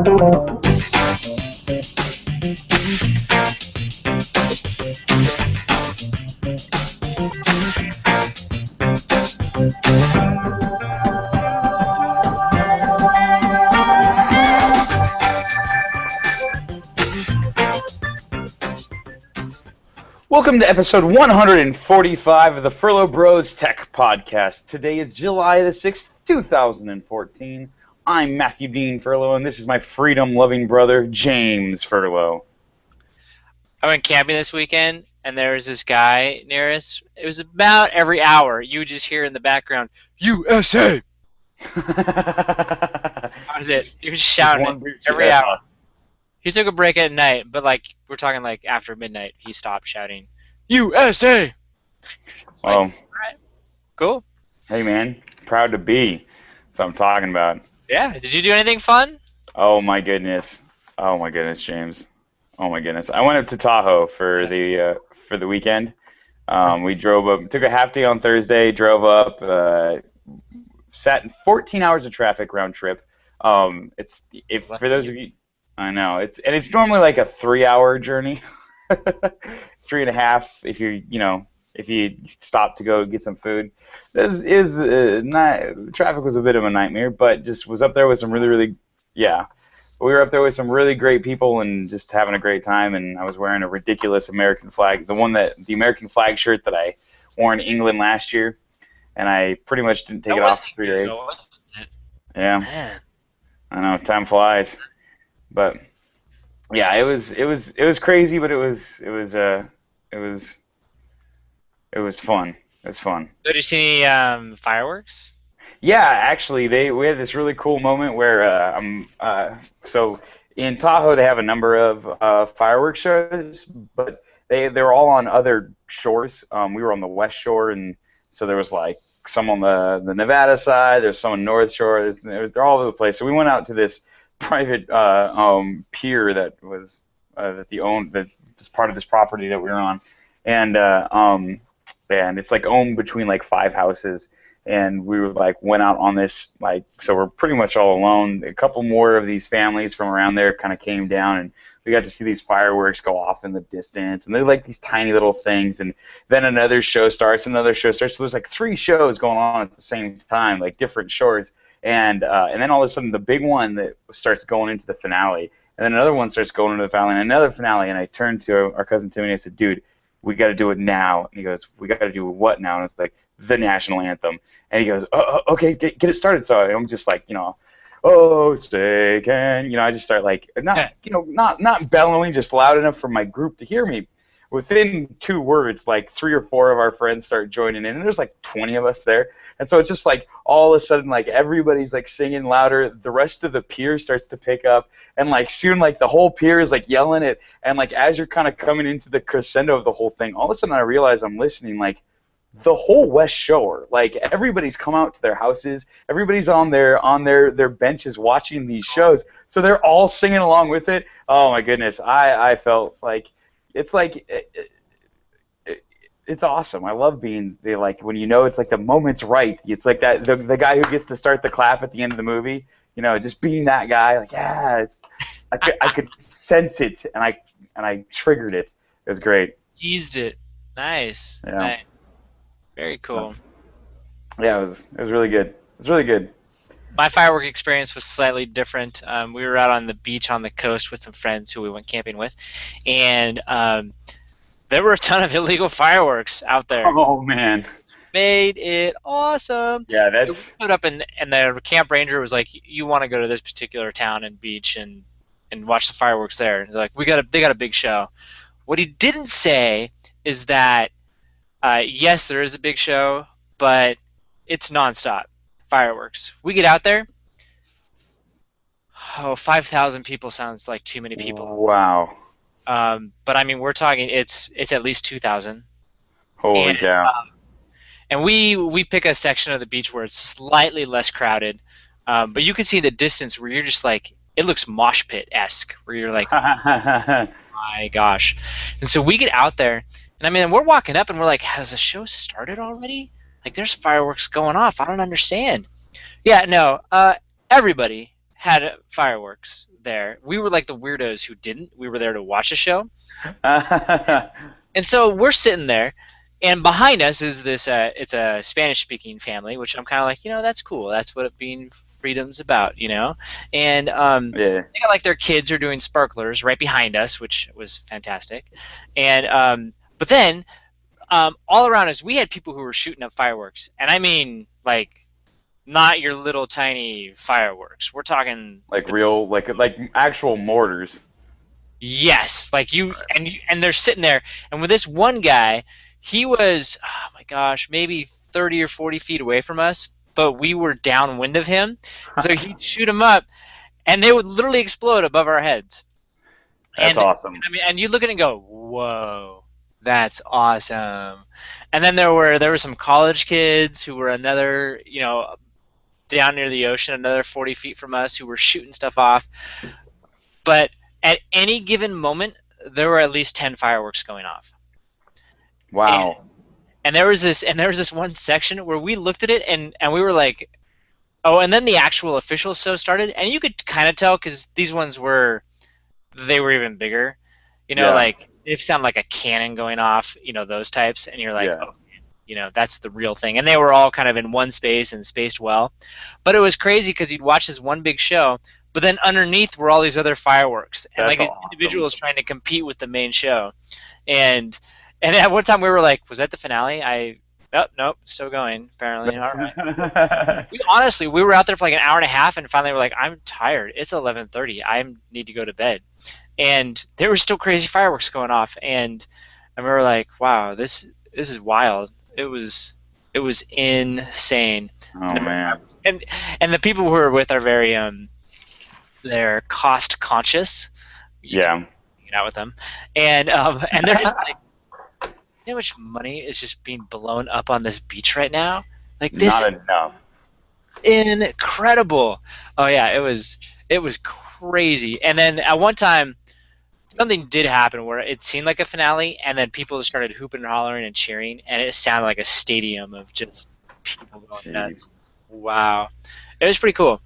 Welcome to episode 145 of the Furlo Bros Tech Podcast. Today is July the 6th, 2014. I'm Matthew Dean Furlo, and this is my freedom-loving brother, James Furlo. I went camping this weekend, and there was this guy near us. It was about every hour. You would just hear in the background, USA! That was it. He was shouting it every hour. He took a break at night, but we're talking after midnight, he stopped shouting, USA! Oh. All right. Cool. Hey, man. Proud to be. That's what I'm talking about. Yeah. Did you do anything fun? Oh, my goodness. Oh, my goodness, James. Oh, my goodness. I went up to Tahoe for the weekend. We drove up, took a half day on Thursday, drove up, sat in 14 hours of traffic round trip. For those of you, I know it's normally like a 3-hour journey, 3.5 if you stop to go get some food. This is traffic was a bit of a nightmare, but just was up there with some we were up there with some really great people and just having a great time. And I was wearing a ridiculous American flag, the American flag shirt that I wore in England last year, and I pretty much didn't take it off for 3 days. Yeah, Man. I know, time flies. But yeah, it was crazy, but it was fun. It was fun. Did you see any fireworks? Yeah, actually, we had this really cool moment where so in Tahoe they have a number of fireworks shows, but they're all on other shores. We were on the West Shore, and so there was some on the Nevada side. There's some on North Shore. They're all over the place. So we went out to this private pier that was that was part of this property that we were on, and it's owned between 5 houses, and we were went out on this so we're pretty much all alone. A couple more of these families from around there kind of came down, and we got to see these fireworks go off in the distance, and they're these tiny little things, and then another show starts, so there's 3 shows going on at the same time, different shores. And then all of a sudden, the big one that starts going into the finale, and then another one starts going into the finale, and another finale. And I turned to our cousin Timmy and I said, "Dude, we got to do it now." And he goes, "We got to do what now?" And it's the national anthem. And he goes, "Oh, okay, get it started." So I'm just "Oh, say can," I just start not bellowing, just loud enough for my group to hear me. Within 2 words, 3 or 4 of our friends start joining in, and there's 20 of us there, and so it's just all of a sudden everybody's singing louder. The rest of the pier starts to pick up, and soon the whole pier is yelling it, and as you're kind of coming into the crescendo of the whole thing, all of a sudden I realize I'm listening the whole West Shore, everybody's come out to their houses, everybody's on their benches watching these shows, so they're all singing along with it. Oh my goodness, I felt it's awesome. I love being when it's the moment's right. It's that the guy who gets to start the clap at the end of the movie. Just being that guy. I could sense it, and I triggered it. It was great. Teased it. Nice. Yeah. Nice. Very cool. Yeah, it was really good. It was really good. My firework experience was slightly different. We were out on the beach on the coast with some friends who we went camping with, and there were a ton of illegal fireworks out there. Oh man! Made it awesome. Yeah, we put up, and the camp ranger was like, "You want to go to this particular town and beach and watch the fireworks there?" And they're they got a big show. What he didn't say is that yes, there is a big show, but it's nonstop. Fireworks. We get out there. 5,000 people sounds like too many people. Wow. But I mean, we're talking. It's at least 2,000. Holy cow. And we pick a section of the beach where it's slightly less crowded, but you can see the distance where you're just it looks mosh pit-esque, where you're my gosh. And so we get out there, and I mean, we're walking up, and we're has the show started already? There's fireworks going off. I don't understand. Yeah, no. Everybody had fireworks there. We were like the weirdos who didn't. We were there to watch a show. And so we're sitting there, and behind us is this. It's a Spanish-speaking family, which I'm kind of like, that's cool. That's what being freedom's about. And Yeah. they got like their kids are doing sparklers right behind us, which was fantastic. And but then all around us, we had people who were shooting up fireworks, and I mean like not your little tiny fireworks. We're talking Like real, like actual mortars. yes, like and they're sitting there, and with this one guy, he was, oh my gosh, maybe 30 or 40 feet away from us, but we were downwind of him, and so he'd shoot them up, and they would literally explode above our heads. That's And awesome. I mean, and you look at it and go, whoa, that's awesome. And then there were some college kids who were another, down near the ocean, another 40 feet from us, who were shooting stuff off. But at any given moment, there were at least 10 fireworks going off. And, Wow. and there was this one section where we looked at it and we were like, oh, and then the actual official show started, and you could kind of tell because these ones they were even bigger. Yeah. Like it sounded like a cannon going off, those types, and you're like, Yeah. oh, that's the real thing. And they were all kind of in one space and spaced well. But it was crazy because you'd watch this one big show, but then underneath were all these other fireworks, and That's like these awesome. individuals trying to compete with the main show. And at one time we were like, was that the finale? Oh, nope, still going, apparently. All right. We were out there for like an hour and a half, and finally we're like, I'm tired. It's 11:30. I need to go to bed. And there were still crazy fireworks going off, and I remember like, wow, this is wild. It was insane. Oh man. And the people who are with are very they're cost conscious. You can Yeah. hang out with them, and they're just like, how much money is just being blown up on this beach right now? Like this Not enough. is incredible. Oh yeah, it was crazy. And then at one time something did happen where it seemed like a finale, and then people just started hooping and hollering and cheering, and it sounded like a stadium of just people going Jeez. nuts. Wow, it was pretty cool.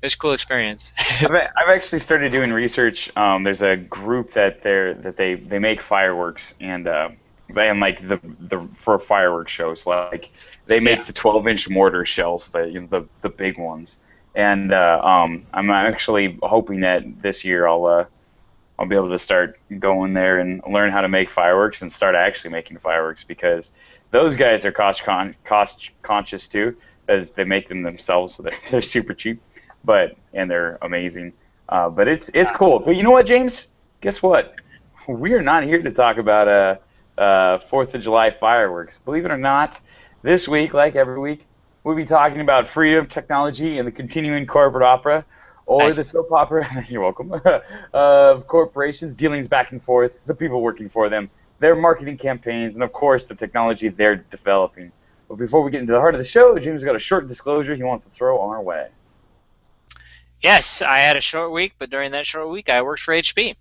It was a cool experience. I've actually started doing research. There's a group that they make fireworks and like the for fireworks shows, like they make Yeah. the 12-inch mortar shells, the big ones. And I'm actually hoping that this year I'll be able to start going there and learn how to make fireworks and start actually making fireworks, because those guys are cost conscious too, as they make them themselves, so they're super cheap, and they're amazing. But it's cool. But you know what, James? Guess what? We are not here to talk about 4th of July fireworks. Believe it or not, this week, like every week, we'll be talking about freedom, technology, and the continuing corporate opera, or Nice. the soap opera, you're welcome, of corporations, dealings back and forth, the people working for them, their marketing campaigns, and of course the technology they're developing. But before we get into the heart of the show, James has got a short disclosure he wants to throw our way. Yes, I had a short week, but during that short week, I worked for HP.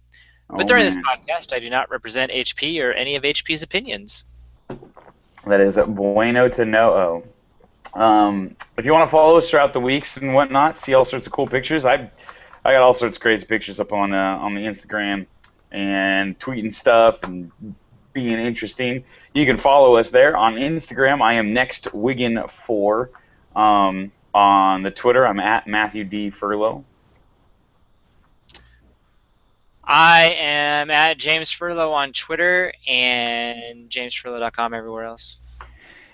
Oh But during this man, podcast, I do not represent HP or any of HP's opinions. that is bueno to know. If you want to follow us throughout the weeks and whatnot, see all sorts of cool pictures. I got all sorts of crazy pictures up on the Instagram and tweeting stuff and being interesting. You can follow us there on Instagram. I am nextwiggin4. On the Twitter, I'm at Matthew D. Furlo. I am at James Furlo on Twitter and jamesfurlo.com everywhere else.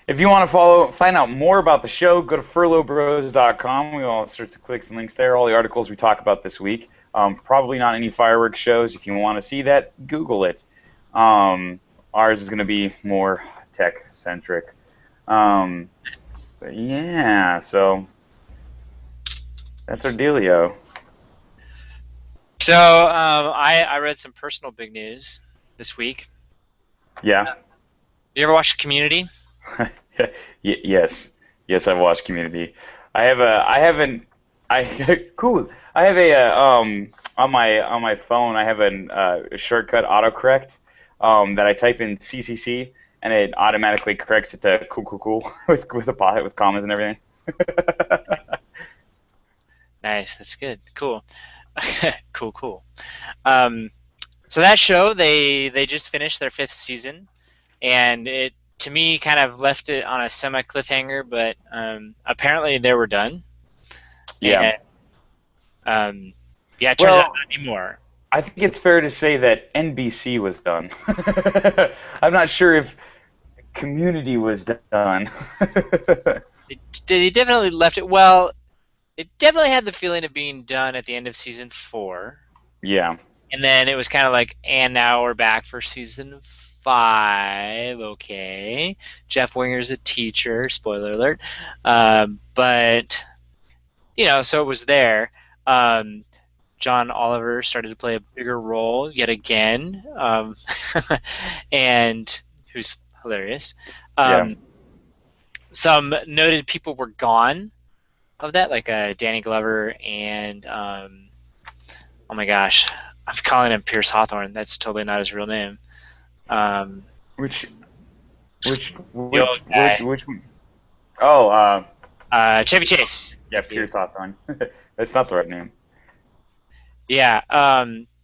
If you want to find out more about the show, go to furlobros.com. We have all sorts of clicks and links there. All the articles we talk about this week. Probably not any fireworks shows. If you want to see that, Google it. Ours is going to be more tech-centric. But yeah, so that's our dealio. So I read some personal big news this week. Yeah. You ever watch Community? Yes. Yes, I've watched Community. Cool. I have on my phone, I have a shortcut autocorrect that I type in CCC, and it automatically corrects it to cool with commas and everything. Nice. That's good. Cool. Cool. Cool. Um, so that show, they just finished their fifth season, and it to me kind of left it on a semi cliffhanger, but apparently they were done, Yeah. and yeah, it turns out Well, not anymore. I think it's fair to say that NBC was done. I'm not sure if Community was done. They definitely left it well. It definitely had the feeling of being done at the end of season 4, Yeah. and then it was kind of like, and now we're back for season 5. Okay, Jeff Winger's a teacher. Spoiler alert. But so it was there. Um, John Oliver started to play a bigger role yet again, and who's hilarious. Yeah. Um, some noted people were gone of that, like Danny Glover and oh my gosh, I'm calling him Pierce Hawthorne. That's totally not his real name. Um, Which which the which old which guy, which one? Oh, Chevy Chase. yeah, Thank you. Pierce Hawthorne. That's not the right name. Yeah,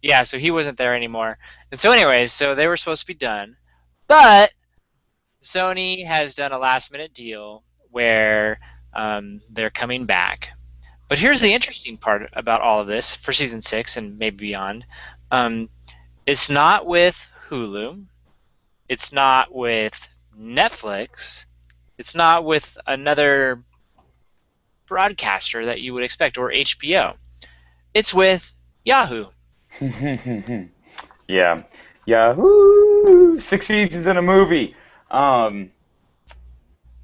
yeah. So he wasn't there anymore, and so anyways, so they were supposed to be done, but Sony has done a last minute deal where they're coming back. But here's the interesting part about all of this for season 6 and maybe beyond. Um, it's not with Hulu. It's not with Netflix. It's not with another broadcaster that you would expect or HBO. It's with Yahoo. Yeah. Yahoo! 6 seasons in a movie. Um,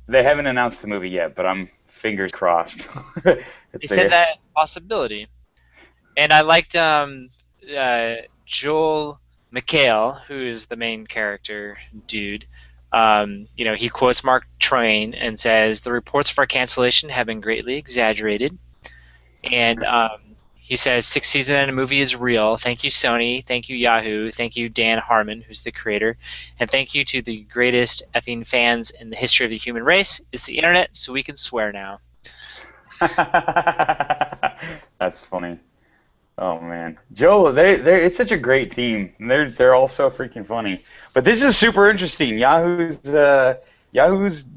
they haven't announced the movie yet, but I'm fingers crossed. They It's said a that as a possibility. And I liked Joel McHale, who is the main character dude. He quotes Mark Twain and says, "The reports of our cancellation have been greatly exaggerated." And he says, "Sixth season in a movie is real. Thank you, Sony. Thank you, Yahoo. Thank you, Dan Harmon, who's the creator. And thank you to the greatest effing fans in the history of the human race. It's the internet, so we can swear now." That's funny. Oh man, Joe, they it's such a great team. They're all so freaking funny. But this is super interesting. Yahoo's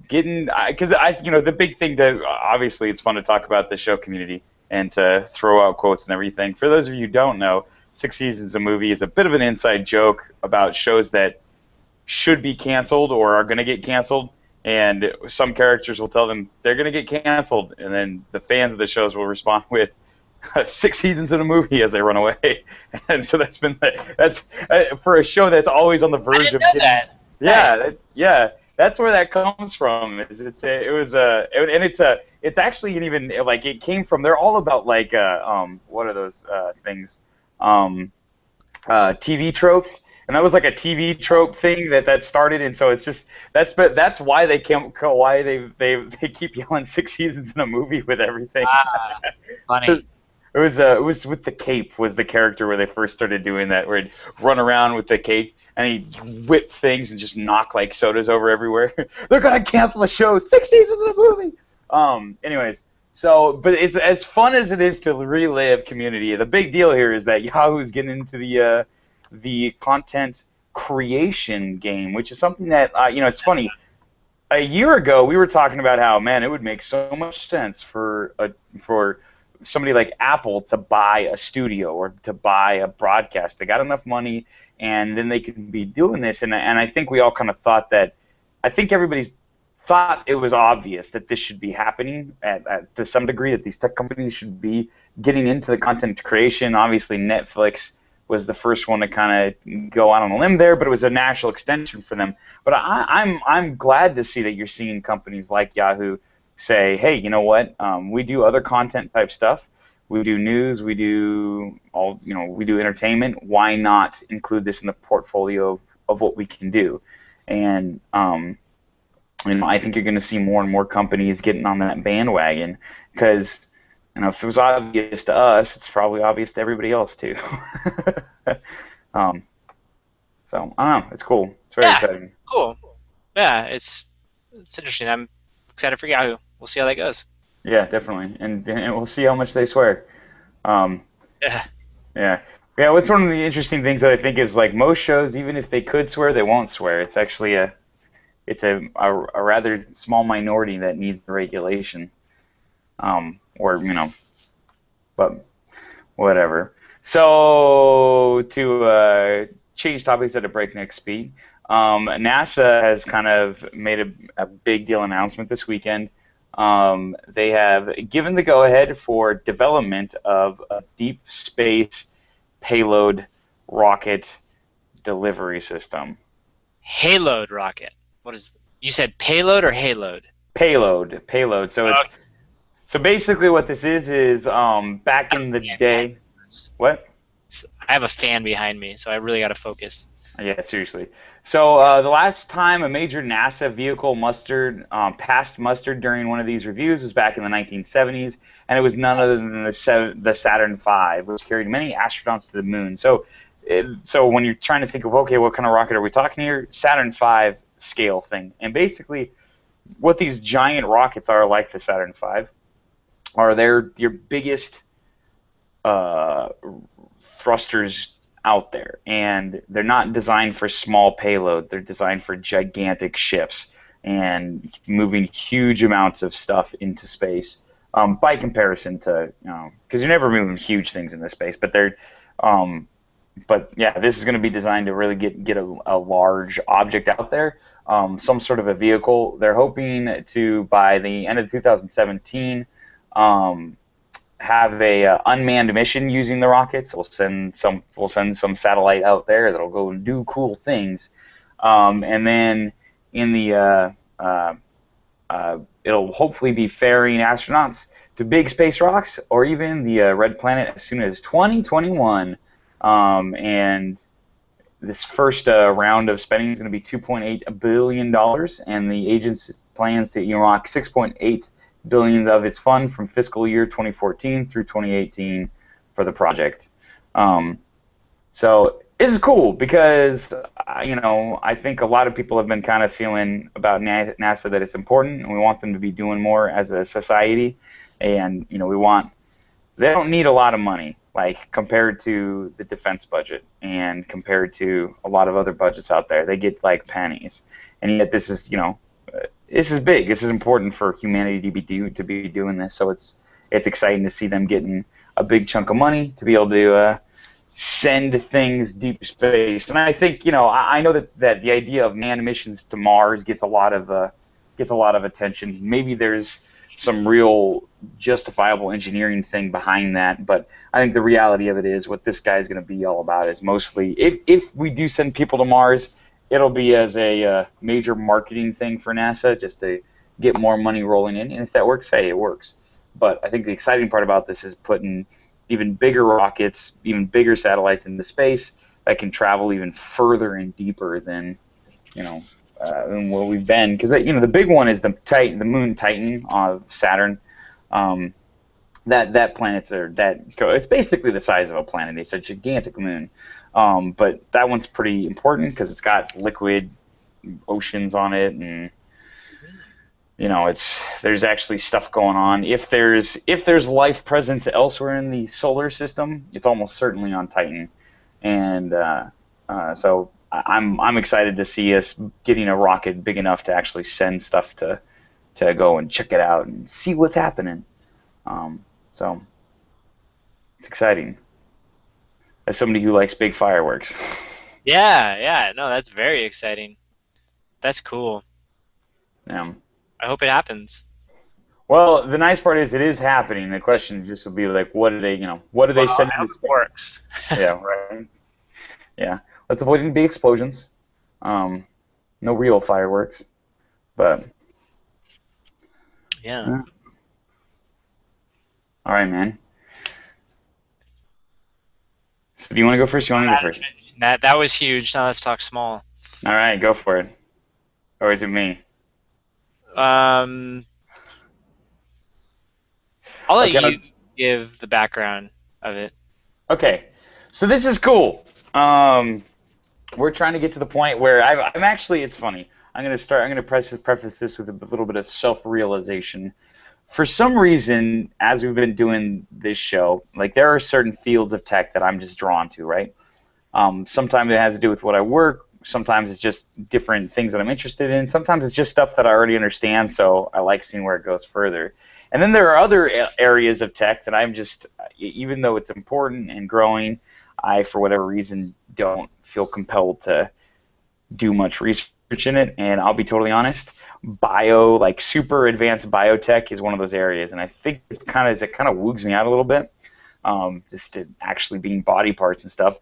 getting because the big thing that obviously it's fun to talk about the show Community and to throw out quotes and everything. For those of you who don't know, 6 seasons a movie is a bit of an inside joke about shows that should be canceled or are going to get canceled. And some characters will tell them they're going to get canceled, and then the fans of the shows will respond with 6 seasons in a movie as they run away. And so that's for a show that's always on the I verge didn't of know getting. that. Nice. That's where that comes from. It's actually an even like it came from. They're all about like what are those things um TV tropes. And that was like a TV trope thing that started, and so it's just that's why they keep yelling 6 seasons in a movie with everything. Ah, funny. It was with the cape was the character where they first started doing that, where he'd run around with the cape and he'd whip things and just knock like sodas over everywhere. They're gonna cancel the show. 6 seasons of the movie. Anyways, but it's as fun as it is to relive Community. The big deal here is that Yahoo's getting into the content creation game, which is something that it's funny. A year ago, we were talking about how man, it would make so much sense for somebody like Apple to buy a studio or to buy a broadcast. They got enough money, and then they could be doing this. And I think we all kind of thought that. I think everybody's thought it was obvious that this should be happening to some degree. That these tech companies should be getting into the content creation. Obviously, Netflix was the first one to kind of go out on a limb there, but it was a natural extension for them. But I'm glad to see that you're seeing companies like Yahoo say, hey, you know what? We do other content type stuff. We do news. We do we do entertainment. Why not include this in the portfolio of what we can do? And I think you're going to see more and more companies getting on that bandwagon because if it was obvious to us, it's probably obvious to everybody else too. um, so I don't know. It's cool. It's very Yeah, exciting. cool. Yeah, it's interesting. I'm excited for Yahoo. We'll see how that goes. Yeah, definitely, and we'll see how much they swear. Um, Yeah. yeah, yeah. What's one of the interesting things that I think is like most shows, even if they could swear, they won't swear. It's actually a rather small minority that needs the regulation. Or but whatever. So to change topics at a breakneck speed, NASA has kind of made a big deal announcement this weekend. They have given the go-ahead for development of a deep space payload rocket delivery system. Haloed rocket. What is you said payload or haloed? Payload. So basically what this is back in the day. What? I have a fan behind me, so I really got to focus. Yeah, seriously. So the last time a major NASA vehicle passed muster during one of these reviews was back in the 1970s, and it was none other than the Saturn V, which carried many astronauts to the moon. So when you're trying to think of, okay, what kind of rocket are we talking here? Saturn V scale thing. And basically, what these giant rockets are like the Saturn V are they're your biggest uh, thrusters out there, and they're not designed for small payloads. They're designed for gigantic ships and moving huge amounts of stuff into space. By comparison to, because you're never moving huge things into space, um, but yeah, this is going to be designed to really get a large object out there, some sort of a vehicle. They're hoping to by the end of 2017. Um, have a unmanned mission using the rockets. We'll send some satellite out there that'll go and do cool things, and then in the it'll hopefully be ferrying astronauts to big space rocks or even the red planet as soon as 2021. And this first round of spending is going to be $2.8 billion, and the agency plans to earmark 6.8 billion of its fund from fiscal year 2014 through 2018 for the project. Um, so this is cool because I think a lot of people have been kind of feeling about NASA that it's important, and we want them to be doing more as a society, and we want they don't need a lot of money, like compared to the defense budget and compared to a lot of other budgets out there. They get like pennies, and yet this is big. This is important for humanity to be doing this. So it's exciting to see them getting a big chunk of money to be able to send things deep space. And I think I know that the idea of manned missions to Mars gets a lot of attention. Maybe there's some real justifiable engineering thing behind that, but I think the reality of it is what this guy is going to be all about is mostly if we do send people to Mars, it'll be as a major marketing thing for NASA just to get more money rolling in, and if that works, hey, it works. But I think the exciting part about this is putting even bigger rockets, even bigger satellites into space that can travel even further and deeper than what we've been. Because the big one is the moon Titan of Saturn. Um, that it's basically the size of a planet. It's a gigantic moon, but that one's pretty important because it's got liquid oceans on it, and there's actually stuff going on. If there's life present elsewhere in the solar system, it's almost certainly on Titan, and so I'm excited to see us getting a rocket big enough to actually send stuff to go and check it out and see what's happening. So it's exciting. As somebody who likes big fireworks. Yeah, yeah. No, that's very exciting. That's cool. Yeah. I hope it happens. Well, the nice part is it is happening. The question just will be like, what do they Well, send I hope into it space? works. Yeah, right. Yeah. Let's avoid any big explosions. No real fireworks, but Yeah. yeah. All right, man. So do you want to go first? You want me to go first? That was huge. Now let's talk small. All right, go for it. Or is it me? Um, I'll let Okay. you give the background of it. Okay. So this is cool. We're trying to get to the point where I'm actually. It's funny. I'm gonna preface this with a little bit of self-realization. for some reason, as we've been doing this show, like there are certain fields of tech that I'm just drawn to, right? Sometimes it has to do with what I work. Sometimes it's just different things that I'm interested in. Sometimes it's just stuff that I already understand, so I like seeing where it goes further. And then there are other areas of tech that I'm just, even though it's important and growing, I, for whatever reason, don't feel compelled to do much research in it. And I'll be totally honest, like super advanced biotech is one of those areas, and I think it kind of woogs me out a little bit, just to actually being body parts and stuff.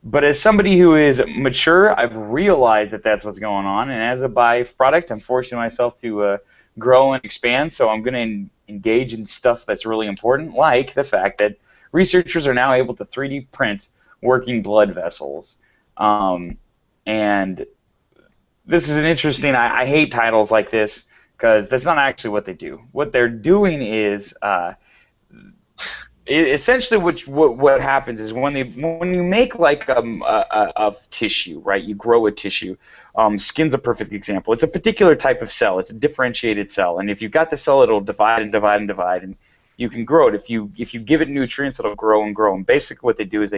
But as somebody who is mature, I've realized that that's what's going on, and as a byproduct, I'm forcing myself to grow and expand. So I'm going to engage in stuff that's really important, like the fact that researchers are now able to 3D print working blood vessels. And this is an interesting. I hate titles like this because that's not actually what they do. What they're doing is essentially what happens is when you make like a tissue, right? You grow a tissue. Skin's a perfect example. It's a particular type of cell. It's a differentiated cell, and if you've got the cell, it'll divide and divide and divide, and you can grow it. If you give it nutrients, it'll grow and grow. And basically, what they do is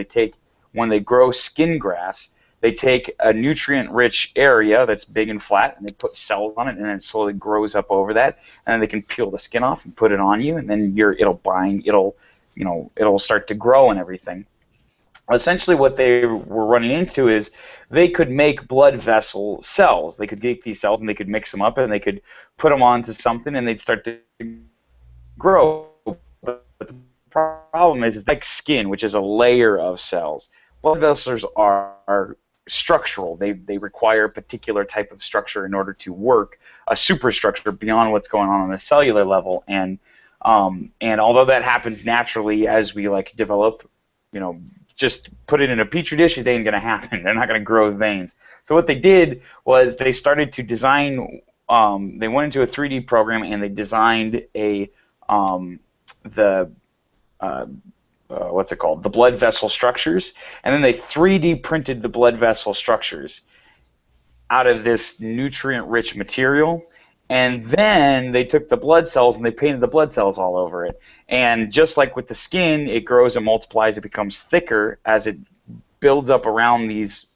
when they grow skin grafts, they take a nutrient-rich area that's big and flat, and they put cells on it, and then it slowly grows up over that, and then they can peel the skin off and put it on you, and then it'll bind, it'll start to grow and everything. Essentially, what they were running into is they could make blood vessel cells. They could take these cells and they could mix them up, and they could put them onto something, and they'd start to grow. But the problem is, it's like skin, which is a layer of cells. Blood vessels are structural. They require a particular type of structure in order to work, a superstructure beyond what's going on the cellular level. And although that happens naturally as we develop, just put it in a petri dish, it ain't gonna happen. They're not gonna grow veins. So what they did was they started to design. They went into a 3D program and they designed what's it called? The blood vessel structures, and then they 3D printed the blood vessel structures out of this nutrient-rich material, and then they took the blood cells and they painted the blood cells all over it. And just like with the skin, it grows and multiplies, it becomes thicker as it builds up around these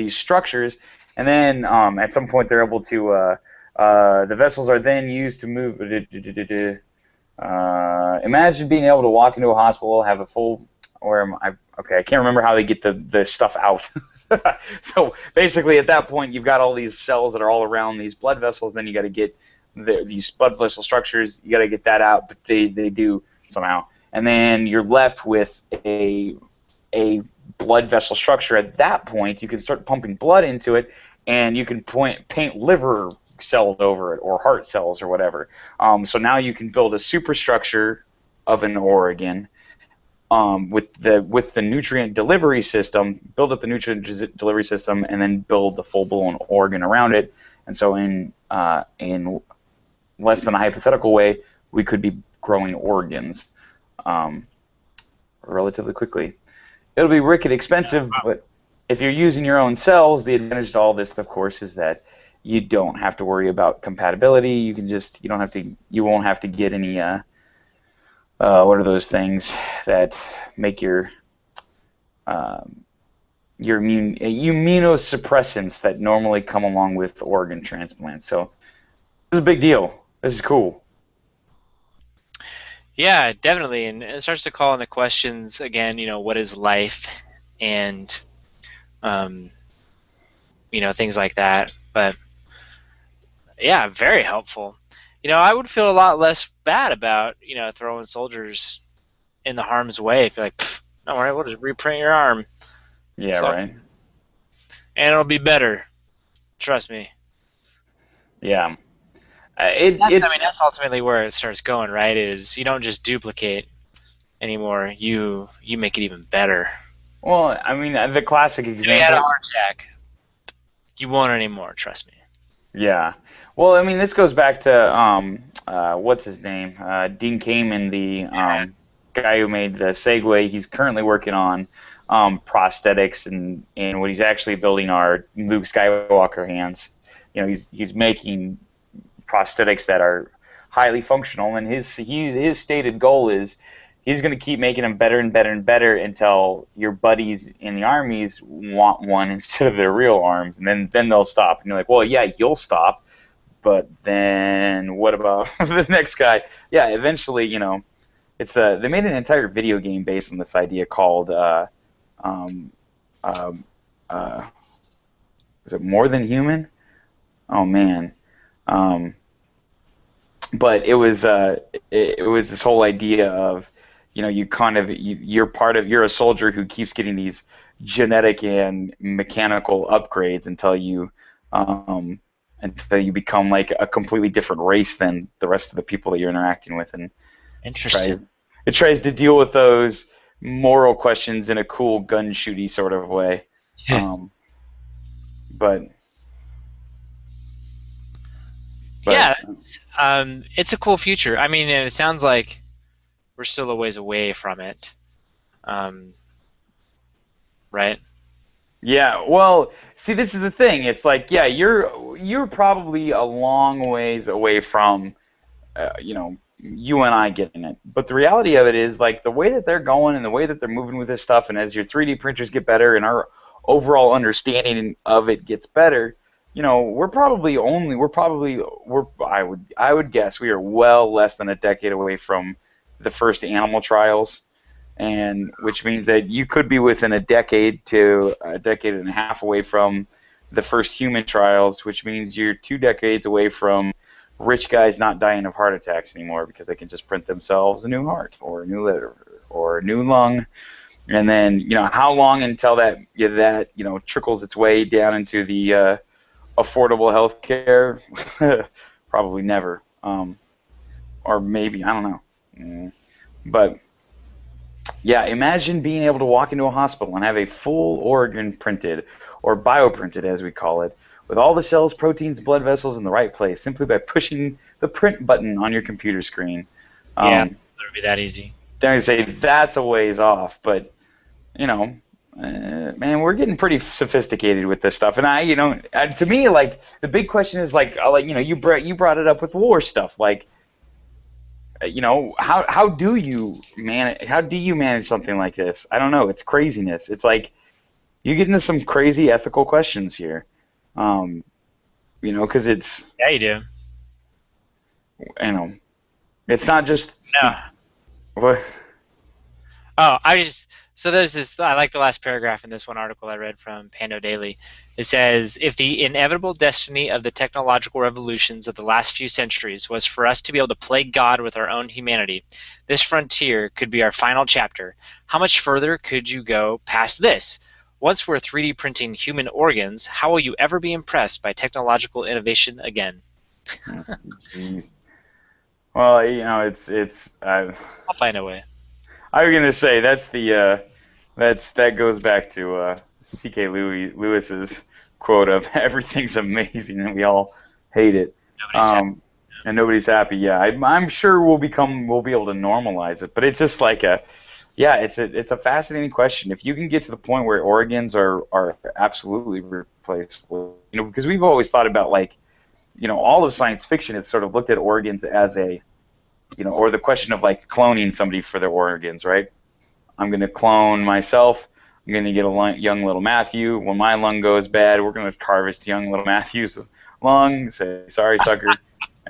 structures, and then at some point they're able to, the vessels are then used to move. Imagine being able to walk into a hospital, have a full, I can't remember how they get the stuff out. So basically, at that point, you've got all these cells that are all around these blood vessels. Then you got to get these blood vessel structures. You got to get that out, but they do somehow. And then you're left with a blood vessel structure. At that point, you can start pumping blood into it, and you can paint liver cells over it, or heart cells, or whatever. So now you can build a superstructure of an organ with the nutrient delivery system. Build up the nutrient delivery system, and then build the full-blown organ around it. And so in less than a hypothetical way, we could be growing organs relatively quickly. It'll be wicked expensive, but if you're using your own cells, the advantage to all this, of course, is that you don't have to worry about compatibility. You won't have to get any what are those things that make your immunosuppressants that normally come along with organ transplants. So this is a big deal. This is cool. Yeah, definitely, and it starts to call into questions again. What is life, and things like that. But yeah, very helpful. I would feel a lot less bad about throwing soldiers in the harm's way. If you're like, don't worry, we'll just reprint your arm. Yeah, right. And it'll be better. Trust me. Yeah. That's ultimately where it starts going, right? Is you don't just duplicate anymore. You make it even better. Well, the classic example. You had a heart attack. You won't anymore. Trust me. Yeah. Well, this goes back to what's his name? Dean Kamen, the guy who made the Segway. He's currently working on prosthetics, and what he's actually building are Luke Skywalker hands. He's making prosthetics that are highly functional, and his stated goal is he's going to keep making them better and better and better until your buddies in the armies want one instead of their real arms, and then they'll stop. And you're like, well, yeah, you'll stop, but then what about the next guy? Yeah, eventually, it's they made an entire video game based on this idea called um, um, is it More Than Human? Oh man. Um, but it was this whole idea of you kind of you're a soldier who keeps getting these genetic and mechanical upgrades until you become like a completely different race than the rest of the people that you're interacting with, and Interesting. tries it tries to deal with those moral questions in a cool gun shooty sort of way. um, but Yeah, but it's a cool future. I mean, it sounds like we're still a ways away from it, um, right? Yeah, well, see, this is the thing. It's like, yeah, you're probably a long ways away from, you and I getting it. But the reality of it is, like, the way that they're going and the way that they're moving with this stuff, and as your 3D printers get better and our overall understanding of it gets better, I would guess we are well less than a decade away from the first animal trials, and which means that you could be within a decade to a decade and a half away from the first human trials, which means you're 2 decades away from rich guys not dying of heart attacks anymore because they can just print themselves a new heart or a new liver or a new lung. And then how long until that trickles its way down into the affordable health care? Probably never. Or maybe, I don't know. But yeah, imagine being able to walk into a hospital and have a full organ printed, or bioprinted as we call it, with all the cells, proteins, blood vessels in the right place, simply by pushing the print button on your computer screen. Yeah, it Um, would be that easy. They're going to say that's a ways off, but, man, we're getting pretty sophisticated with this stuff. And to me, like, the big question is, like, you brought it up with war stuff. Like, how do you manage something like this? I don't know. It's craziness. It's like you get into some crazy ethical questions here. Because Yeah, you do. you know, it's not just No. what. Oh, so there's this. I like the last paragraph in this one article I read from Pando Daily. It says, if the inevitable destiny of the technological revolutions of the last few centuries was for us to be able to play God with our own humanity, this frontier could be our final chapter. How much further could you go past this? Once we're 3D printing human organs, how will you ever be impressed by technological innovation again? Jeez. Well, it's. I'll find a way. I was gonna say that goes back to C.K. Lewis's quote of everything's amazing and we all hate it, Nobody's happy. and nobody's happy. Yeah, I'm sure we'll be able to normalize it, but it's just like it's a fascinating question. If you can get to the point where organs are absolutely replaceable, because we've always thought about, like, all of science fiction has sort of looked at organs as or the question of, like, cloning somebody for their organs, right? I'm going to clone myself. I'm going to get a young little Matthew. When my lung goes bad, we're going to harvest young little Matthew's lung. Say, sorry, sucker,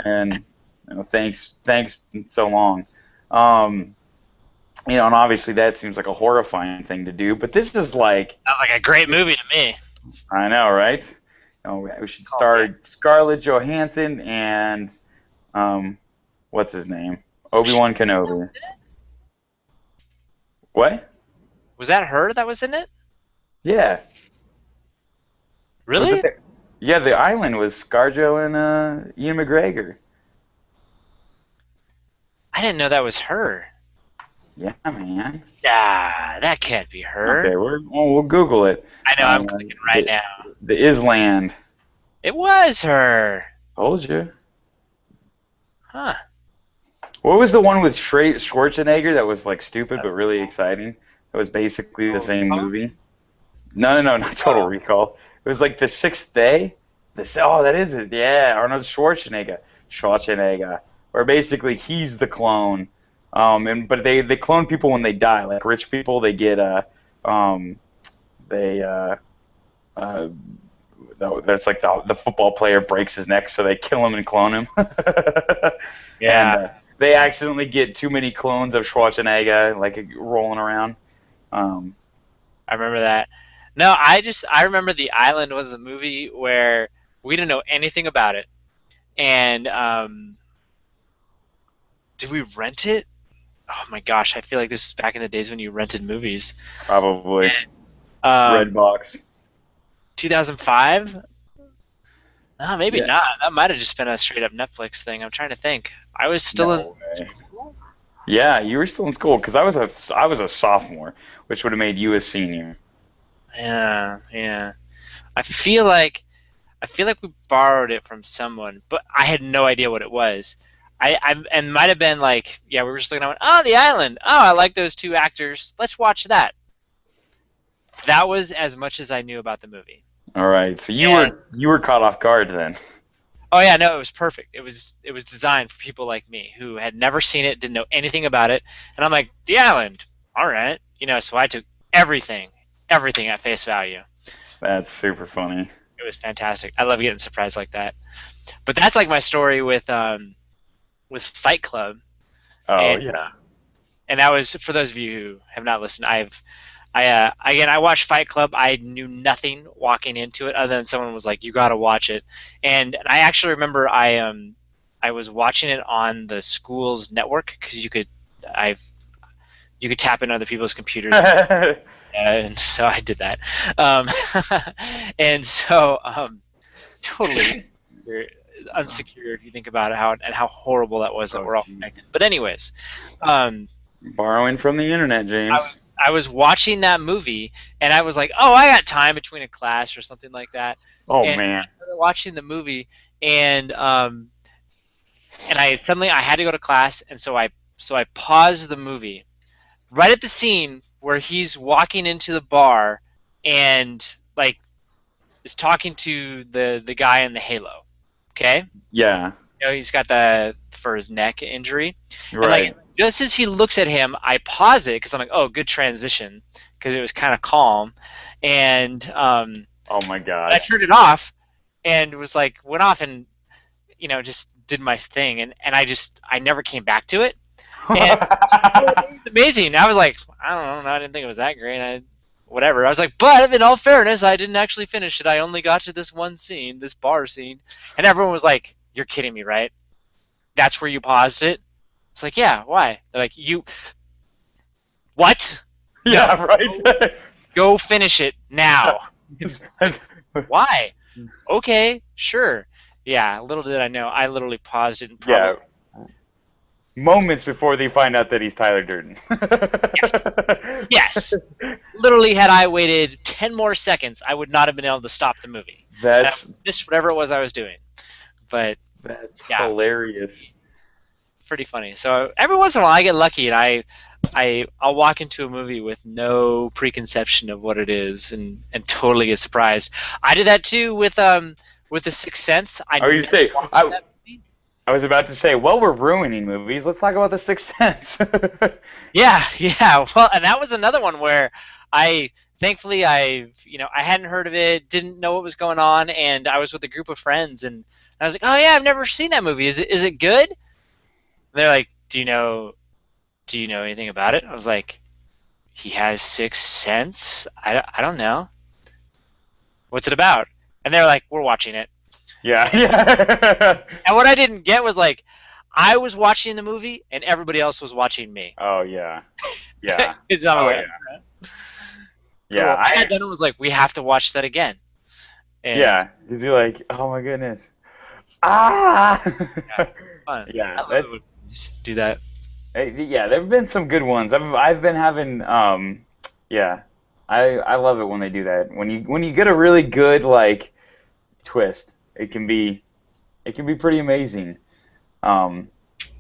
and thanks so long. And obviously that seems like a horrifying thing to do, but this is like, Sounds like a great movie to me. I know, right? We should start Scarlett Johansson and what's his name? Obi-Wan Kenobi. What? Was that her that was in it? Yeah. Was Really? it the, yeah, the island was ScarJo and Ian McGregor. I didn't know that was her. Yeah, man. Nah, that can't be her. Okay, we'll Google it. I know, I'm clicking right now. The Island. It was her. Told you. Huh. What was the one with Schwarzenegger that was, like, stupid but really exciting? It was basically the same movie. No, not Total Recall. It was like The Sixth Day. That is it. Yeah, Arnold Schwarzenegger. where basically he's the clone. But they clone people when they die. Like rich people, they get um, they uh, that's like the football player breaks his neck, so they kill him and clone him. And Yeah, they accidentally get too many clones of Schwarzenegger, like rolling around. Um, I remember that. No, I remember The Island was a movie where we didn't know anything about it, and did we rent it? Oh my gosh, I feel like this is back in the days when you rented movies. Probably Red Um, Box. 2005? No, maybe Yeah. not. That might have just been a straight up Netflix thing. I'm trying to think. I was still in No way. Yeah, you were still in school because I was a sophomore, which would have made you a senior. Yeah, yeah. I feel like we borrowed it from someone, but I had no idea what it was. I and might have been like, yeah, we were just looking at, oh, The Island. Oh, I like those two actors. Let's watch that. That was as much as I knew about the movie. All right, so you And were you were caught off guard then. oh yeah, no, it was perfect. It was designed for people like me who had never seen it, didn't know anything about it, and I'm like, The Island. All right, so I took everything at face value. That's super funny. It was fantastic. I love getting surprised like that. But that's like my story with Fight Club, Oh and yeah. that was for those of you who have not listened. I watched Fight Club. I knew nothing walking into it other than someone was like, "You got to watch it," and I actually remember I was watching it on the school's network because I've you could tap in other people's computers and so I did that, um, and so totally unsecure if you think about it, how horrible that was that Oh, we're all geez. connected. But anyways, um, Borrowing from the internet, James. I was watching that movie and I was like, oh, I got time between a class or something like that, Oh and man. I started watching the movie and I had to go to class, and so I paused the movie right at the scene where he's walking into the bar and like is talking to the guy in the halo. Okay, Yeah. he's got the for his neck injury, and like Right. just as he looks at him, I pause it because I'm like, oh, good transition, because it was kind of calm, and Oh my I gosh. turned it off and was like went off and just did my thing, and I never came back to it, and it was amazing. I was like, I don't know, I didn't think it was that great. Whatever. I was like, but in all fairness, I didn't actually finish it. I only got to this one scene, this bar scene, and everyone was like, "You're kidding me, right? That's where you paused it?" It's like, yeah. Why? They're like, you what? No, Yeah, right. go finish it now. Why? Okay, sure. Yeah. Little did I know, I literally paused it and Yeah. probably Moments before they find out that he's Tyler Durden. yes. Literally, had I waited 10 more seconds, I would not have been able to stop the movie. And I That's missed whatever it was I was doing. But that's yeah, hilarious. pretty funny. So every once in a while, I get lucky, and I'll walk into a movie with no preconception of what it is, and totally get surprised. I did that too with The Sixth Sense. I Or you never say watched I that movie. I was about to say, well, we're ruining movies. Let's talk about The Sixth Sense. Yeah, yeah. Well, and that was another one where I thankfully I hadn't heard of it, didn't know what was going on, and I was with a group of friends, and I was like, oh yeah, I've never seen that movie. Is it good? And they're like, do you know anything about it? I was like, he has sixth sense. I don't know. What's it about? And they're like, we're watching it. Yeah, yeah. And what I didn't get was like, I was watching the movie and everybody else was watching me. Oh yeah, yeah. It's not Oh like, yeah, cool. yeah. And then it was like, we have to watch that again. And Yeah. Because you're like, oh my goodness. Ah. yeah, fun. Yeah, I love that's it when movies do that. yeah. There've been some good ones. I've been having yeah. I love it when they do that. When you get a really good like twist, it can be pretty amazing. Um,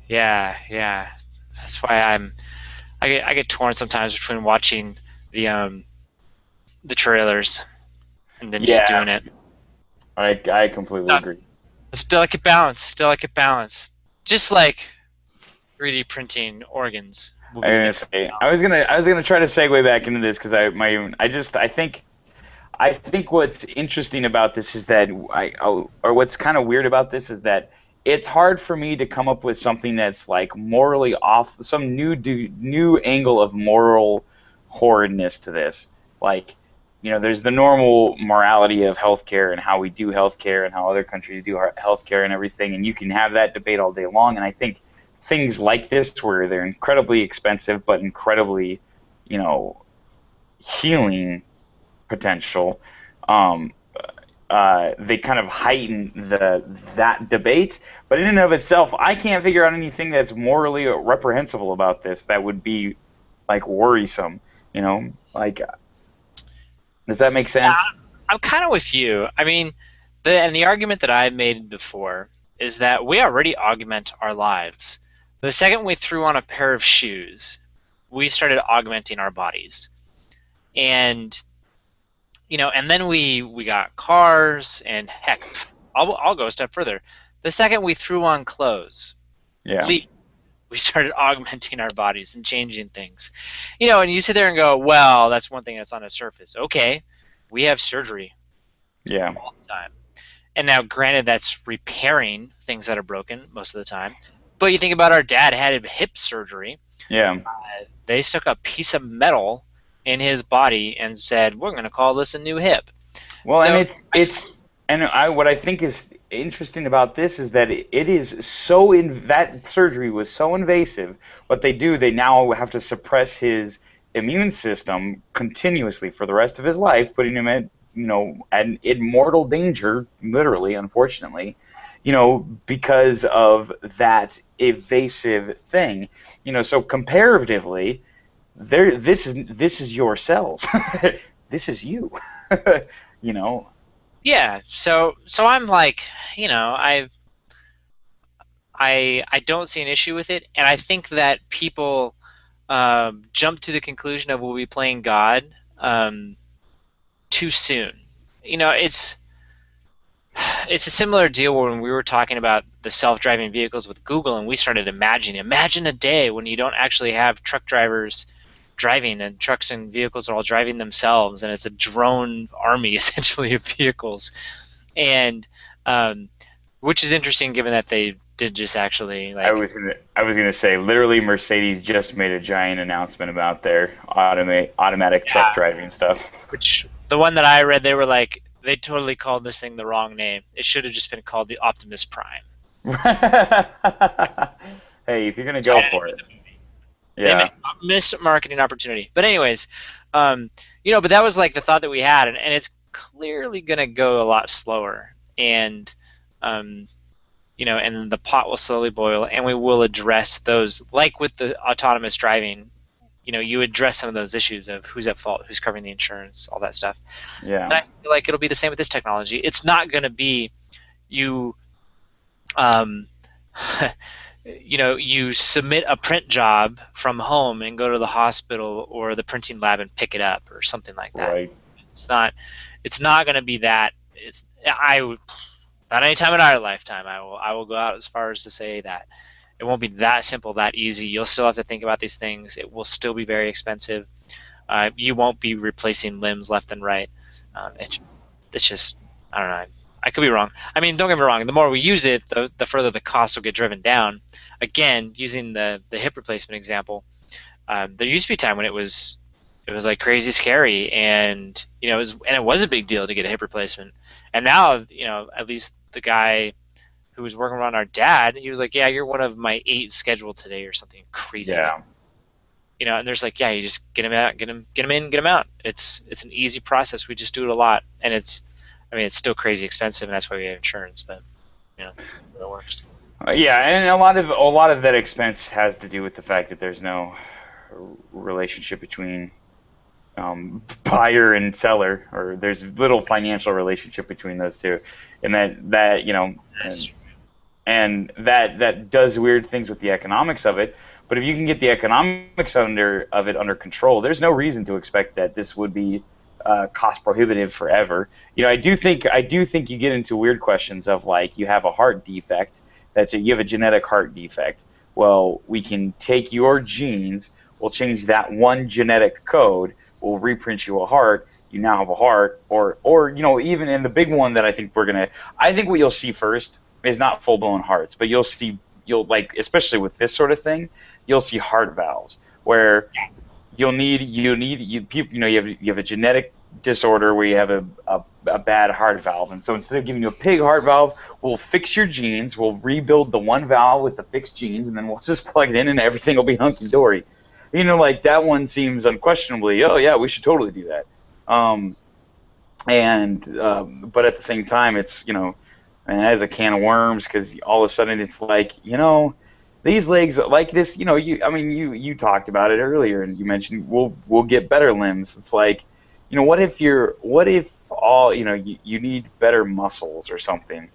Yeah, yeah. That's why I get torn sometimes between watching the trailers and then just yeah, doing it. I completely No, agree. it's delicate balance. It's delicate balance. just like 3D printing organs will I be was made. gonna say I was gonna try to segue back into this because I think what's interesting about this is that or what's kind of weird about this is that it's hard for me to come up with something that's like morally off, some new angle of moral horridness to this. Like, there's the normal morality of healthcare and how we do healthcare and how other countries do healthcare and everything, and you can have that debate all day long. And I think things like this, where they're incredibly expensive but incredibly, you know, healing potential, um, they kind of heighten that debate. But in and of itself, I can't figure out anything that's morally reprehensible about this that would be like worrisome. Like, does that make Yeah, sense? I'm kind of with you. I mean, the argument that I've made before is that we already augment our lives. The second we threw on a pair of shoes, we started augmenting our bodies. And and then we got cars, and heck, I'll go a step further. The second we threw on clothes, Yeah, we started augmenting our bodies and changing things. And you sit there and go, well, that's one thing that's on the surface. Okay, we have surgery yeah, all the time. And now, granted, that's repairing things that are broken most of the time. But you think about our dad had hip surgery. yeah. They stuck a piece of metal in his body and said, "We're going to call this a new hip." Well, and So, what I think is interesting about this is that it is so in that surgery was so invasive. What they do, they now have to suppress his immune system continuously for the rest of his life, putting him at in mortal danger, literally, unfortunately, because of that evasive thing. So comparatively, this is your cells. This is you. you know. yeah. So I'm like, I don't see an issue with it, and I think that people jump to the conclusion of we'll be playing God too soon. It's a similar deal when we were talking about the self-driving vehicles with Google, and we started imagine a day when you don't actually have truck drivers driving, and trucks and vehicles are all driving themselves, and it's a drone army essentially of vehicles, and which is interesting given that they did just actually I was gonna say, literally, Mercedes just made a giant announcement about their automatic truck yeah, driving stuff. which the one that I read, they were like, they totally called this thing the wrong name. It should have just been called the Optimus Prime. Hey, if you're gonna go for it, They yeah, missed marketing opportunity. But anyways, but that was like the thought that we had, and it's clearly going to go a lot slower, and and the pot will slowly boil, and we will address those, like with the autonomous driving. You address some of those issues of who's at fault, who's covering the insurance, all that stuff. And yeah, I feel like it'll be the same with this technology. It's not going to be you. Um, you submit a print job from home and go to the hospital or the printing lab and pick it up or something like that. right. It's not. It's not going to be that. It's I would not any time in our lifetime. I will go out as far as to say that it won't be that simple, that easy. You'll still have to think about these things. It will still be very expensive. You won't be replacing limbs left and right. It's just, I don't know. I could be wrong. I mean, don't get me wrong. The more we use it, the further the costs will get driven down. Again, using the hip replacement example, there used to be a time when it was like crazy scary, and it was a big deal to get a hip replacement. And now, at least the guy who was working around our dad, he was like, "Yeah, you're one of my 8 scheduled today," or something crazy like. Yeah. And there's like, yeah, you just get him out, get him in, get him out. It's an easy process. We just do it a lot, and it's still crazy expensive, and that's why we have insurance. But it works. Yeah, and a lot of that expense has to do with the fact that there's no relationship between buyer and seller, or there's little financial relationship between those two, and that That's true. and that does weird things with the economics of it. But if you can get the economics under control, there's no reason to expect that this would be cost prohibitive forever. I do think you get into weird questions of, like, you have a heart defect that's it. You have a genetic heart defect. Well, we can take your genes, we'll change that one genetic code, we'll reprint you a heart. You now have a heart, or even in the big one that I think what you'll see first is not full blown hearts, but you'll like, especially with this sort of thing, you'll see heart valves where you have a genetic disorder where you have a bad heart valve, and so instead of giving you a pig heart valve, we'll fix your genes, we'll rebuild the one valve with the fixed genes, and then we'll just plug it in and everything will be hunky dory. Like that one seems unquestionably, oh yeah, we should totally do that. But at the same time, it's and that is a can of worms, because all of a sudden it's like, these legs like this, you talked about it earlier, and you mentioned we'll get better limbs. It's like, what if all, you need better muscles or something.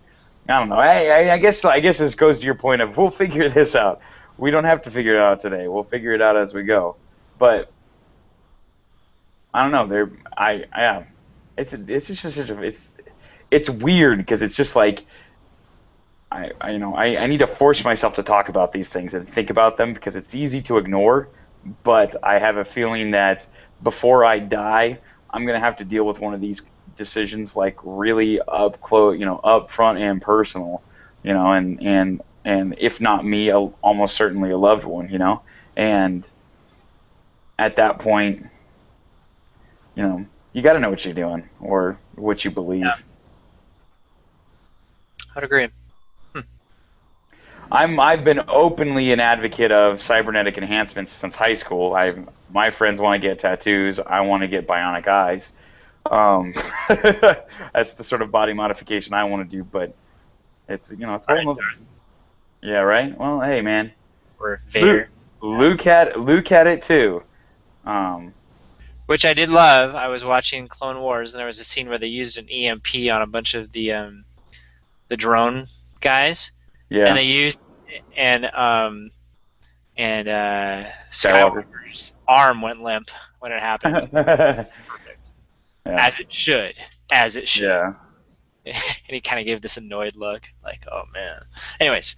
I don't know. I guess this goes to your point of, we'll figure this out. We don't have to figure it out today. We'll figure it out as we go. But I don't know. It's just such a it's weird, because it's just like, I need to force myself to talk about these things and think about them, because it's easy to ignore. But I have a feeling that before I die, I'm gonna have to deal with one of these decisions, like really up close, up front and personal, and if not me, almost certainly a loved one, and at that point, you got to know what you're doing or what you believe. Yeah, I'd agree. I've been openly an advocate of cybernetic enhancements since high school. My friends want to get tattoos. I want to get bionic eyes. That's the sort of body modification I want to do. But it's a whole. Yeah, right. Well, hey, man. Or Vader. Luke had it too. Which I did love. I was watching Clone Wars, and there was a scene where they used an EMP on a bunch of the drone guys. Yeah. And they used Skywalker's arm went limp when it happened. Perfect. Yeah. As it should. As it should. Yeah. And he kind of gave this annoyed look, like, oh man. Anyways,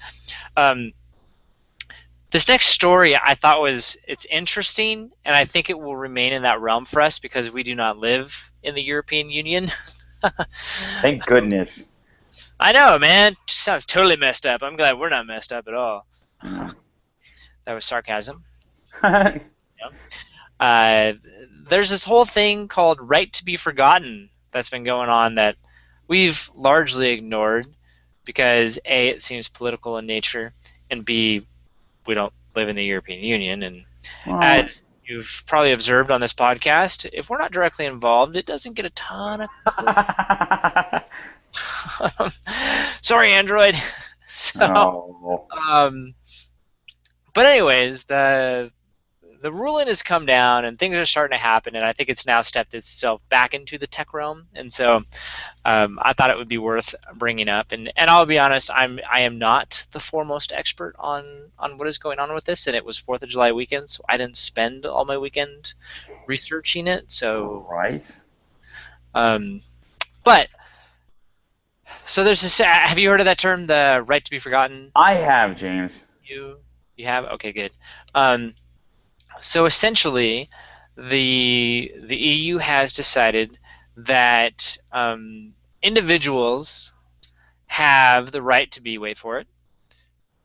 this next story I thought it's interesting, and I think it will remain in that realm for us because we do not live in the European Union. Thank goodness. I know, man. Sounds totally messed up. I'm glad we're not messed up at all. Mm. That was sarcasm. There's this whole thing called right to be forgotten that's been going on that we've largely ignored because A, it seems political in nature, and B, we don't live in the European Union. And as you've probably observed on this podcast, if we're not directly involved, it doesn't get a ton of... Sorry, Android. So, but anyways, the ruling has come down and things are starting to happen, and I think it's now stepped itself back into the tech realm. And so, I thought it would be worth bringing up. And I'll be honest, I am not the foremost expert on what is going on with this. And it was 4th of July weekend, so I didn't spend all my weekend researching it. So right. But. So there's this. Have you heard of that term, the right to be forgotten? I have, James. You have? Okay, good. So essentially, the EU has decided that individuals have the right to be, wait for it,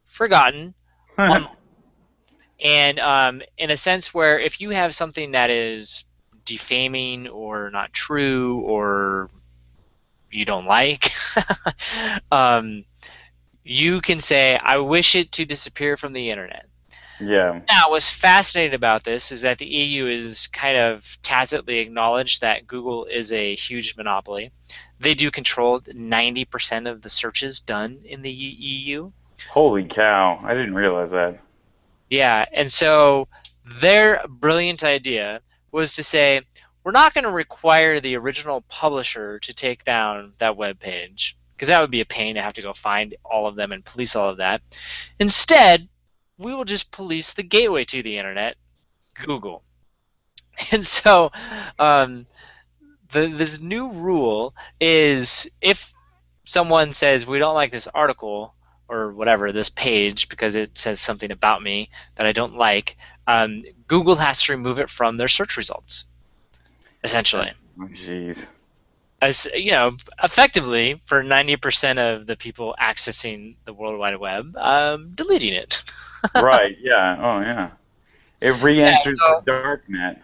forgotten, online. And in a sense where if you have something that is defaming or not true or you don't like, you can say, I wish it to disappear from the internet. Yeah. Now, what's fascinating about this is that the EU is kind of tacitly acknowledged that Google is a huge monopoly. They do control 90% of the searches done in the EU. Holy cow. I didn't realize that. Yeah, and so their brilliant idea was to say, we're not going to require the original publisher to take down that web page, because that would be a pain to have to go find all of them and police all of that. Instead, we will just police the gateway to the internet, Google. And so this new rule is if someone says, we don't like this article, or whatever, this page, because it says something about me that I don't like, Google has to remove it from their search results, essentially. Oh, jeez. As you know, effectively for 90% of the people accessing the World Wide Web, deleting it. Right. Yeah. Oh, yeah. It Yeah, re-enters the so dark net.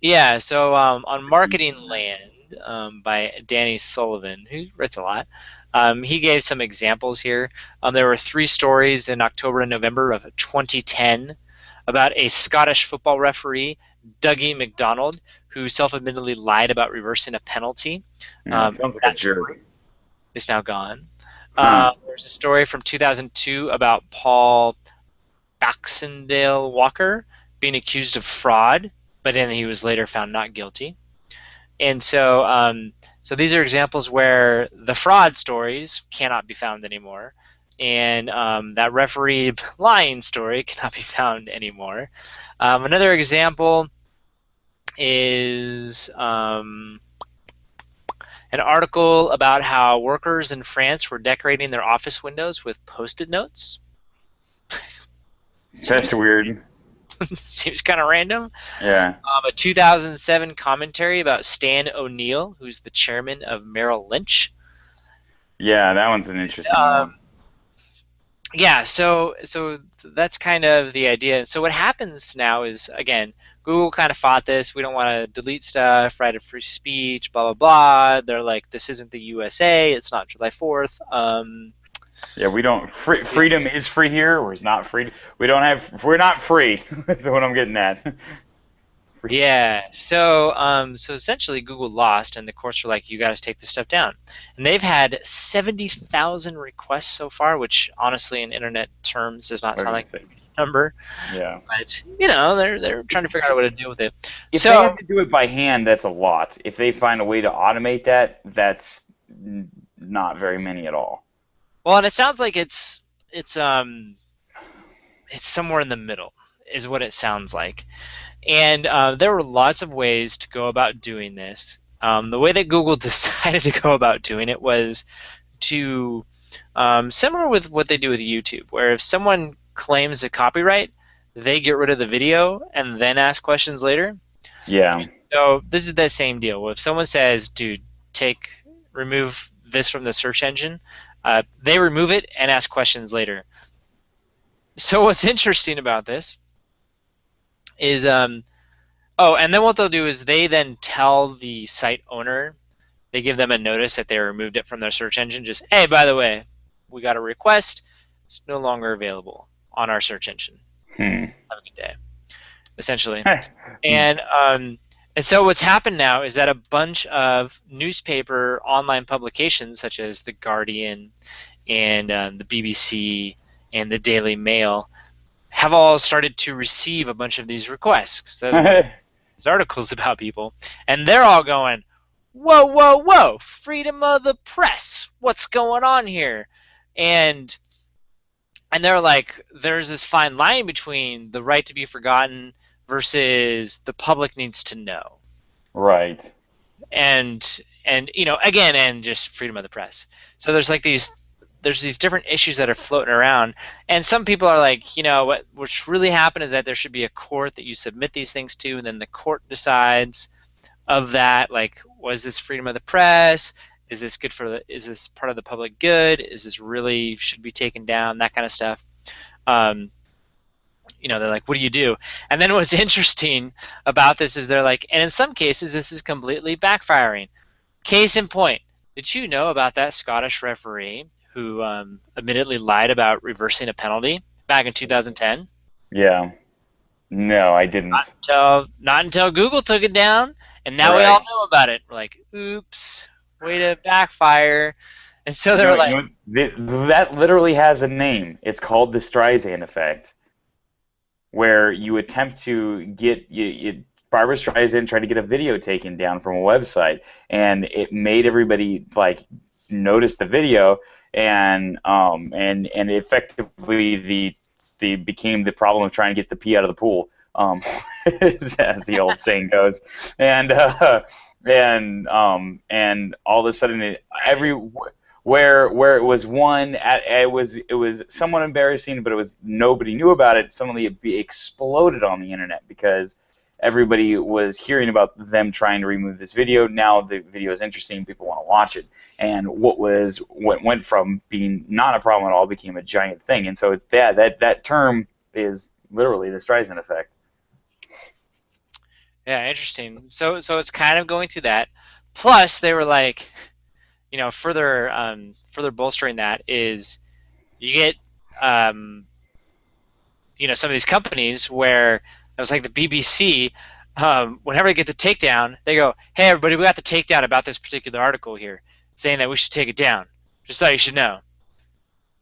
on Marketing Land by Danny Sullivan, who writes a lot, he gave some examples here. There were 3 stories in October and November of 2010 about a Scottish football referee, Dougie MacDonald, who self-admittedly lied about reversing a penalty. Yeah, sounds like a That jerk. story is now gone. Huh. There's a story from 2002 about Paul Baxendale Walker being accused of fraud, but then he was later found not guilty. And so these are examples where the fraud stories cannot be found anymore, and that referee lying story cannot be found anymore. Another example is an article about how workers in France were decorating their office windows with Post-it notes. That's Seems weird. seems kind of random. Yeah. A 2007 commentary about Stan O'Neill, who's the chairman of Merrill Lynch. Yeah, that one's an interesting Um, one. yeah, so that's kind of the idea. So what happens now is, again, Google kind of fought this. We don't want to delete stuff, right? Of free speech, blah blah blah. They're like, this isn't the USA. It's not July 4th. Yeah, we don't. Freedom is free here, or is not free. We don't have. We're not free. That's what I'm getting at. Free. Yeah, so essentially Google lost, and the courts were like, "You guys take this stuff down." And they've had 70,000 requests so far, which honestly, in internet terms, does not What do sound you like think? a number. Yeah. But you know, they're trying to figure out what to do with it. If they So, have to do it by hand, that's a lot. If they find a way to automate that, that's not very many at all. well, and it sounds like it's somewhere in the middle, is what it sounds like. And there were lots of ways to go about doing this. The way that Google decided to go about doing it was to similar with what they do with YouTube, where if someone claims a copyright, they get rid of the video and then ask questions later. Yeah. So this is the same deal. Well, if someone says, "Dude, remove this from the search engine," they remove it and ask questions later. So what's interesting about this is, oh, and then what they'll do is they then tell the site owner, they give them a notice that they removed it from their search engine. Just, hey, by the way, we got a request. It's no longer available on our search engine. Hmm. Have a good day, essentially. And so what's happened now is that a bunch of newspaper online publications, such as The Guardian and the BBC and the Daily Mail, have all started to receive a bunch of these requests. So these articles about people, and they're all going, "Whoa, whoa, whoa! Freedom of the press! What's going on here?" And they're like, there's this fine line between the right to be forgotten versus the public needs to know, Right. and you know, again, and just freedom of the press. So there's these different issues that are floating around, and some people are like, you know, what's really happened is that there should be a court that you submit these things to, and then the court decides of that, like, was this freedom of the press? Is this good for is this part of the public good? Is this really should be taken down? That kind of stuff. Um, you know, they're like, what do you do? And then what's interesting about this is they're like, and in some cases, this is completely backfiring. Case in point, did you know about that Scottish referee who admittedly lied about reversing a penalty back in 2010? Yeah. No, I didn't. Not until Google took it down, and now we Right. all know about it. We're like, oops, way to backfire. And so You they're know, like, that literally has a name. It's called the Streisand effect, where you attempt to get Barbara Streisand tried to get a video taken down from a website, and it made everybody like notice the video, and effectively the became the problem of trying to get the pee out of the pool, as the old saying goes, and and all of a sudden every where it was it was somewhat embarrassing, but it was nobody knew about it. Suddenly it exploded on the internet because everybody was hearing about them trying to remove this video. Now the video is interesting, people want to watch it, and what went from being not a problem at all became a giant thing. And so it's that term is literally the Streisand effect. Yeah, interesting. So it's kind of going through that. Plus, they were like, further bolstering that is you get um, some of these companies where it was like the BBC. Whenever they get the takedown, they go, "Hey, everybody, we got the takedown about this particular article here, saying that we should take it down. Just thought you should know."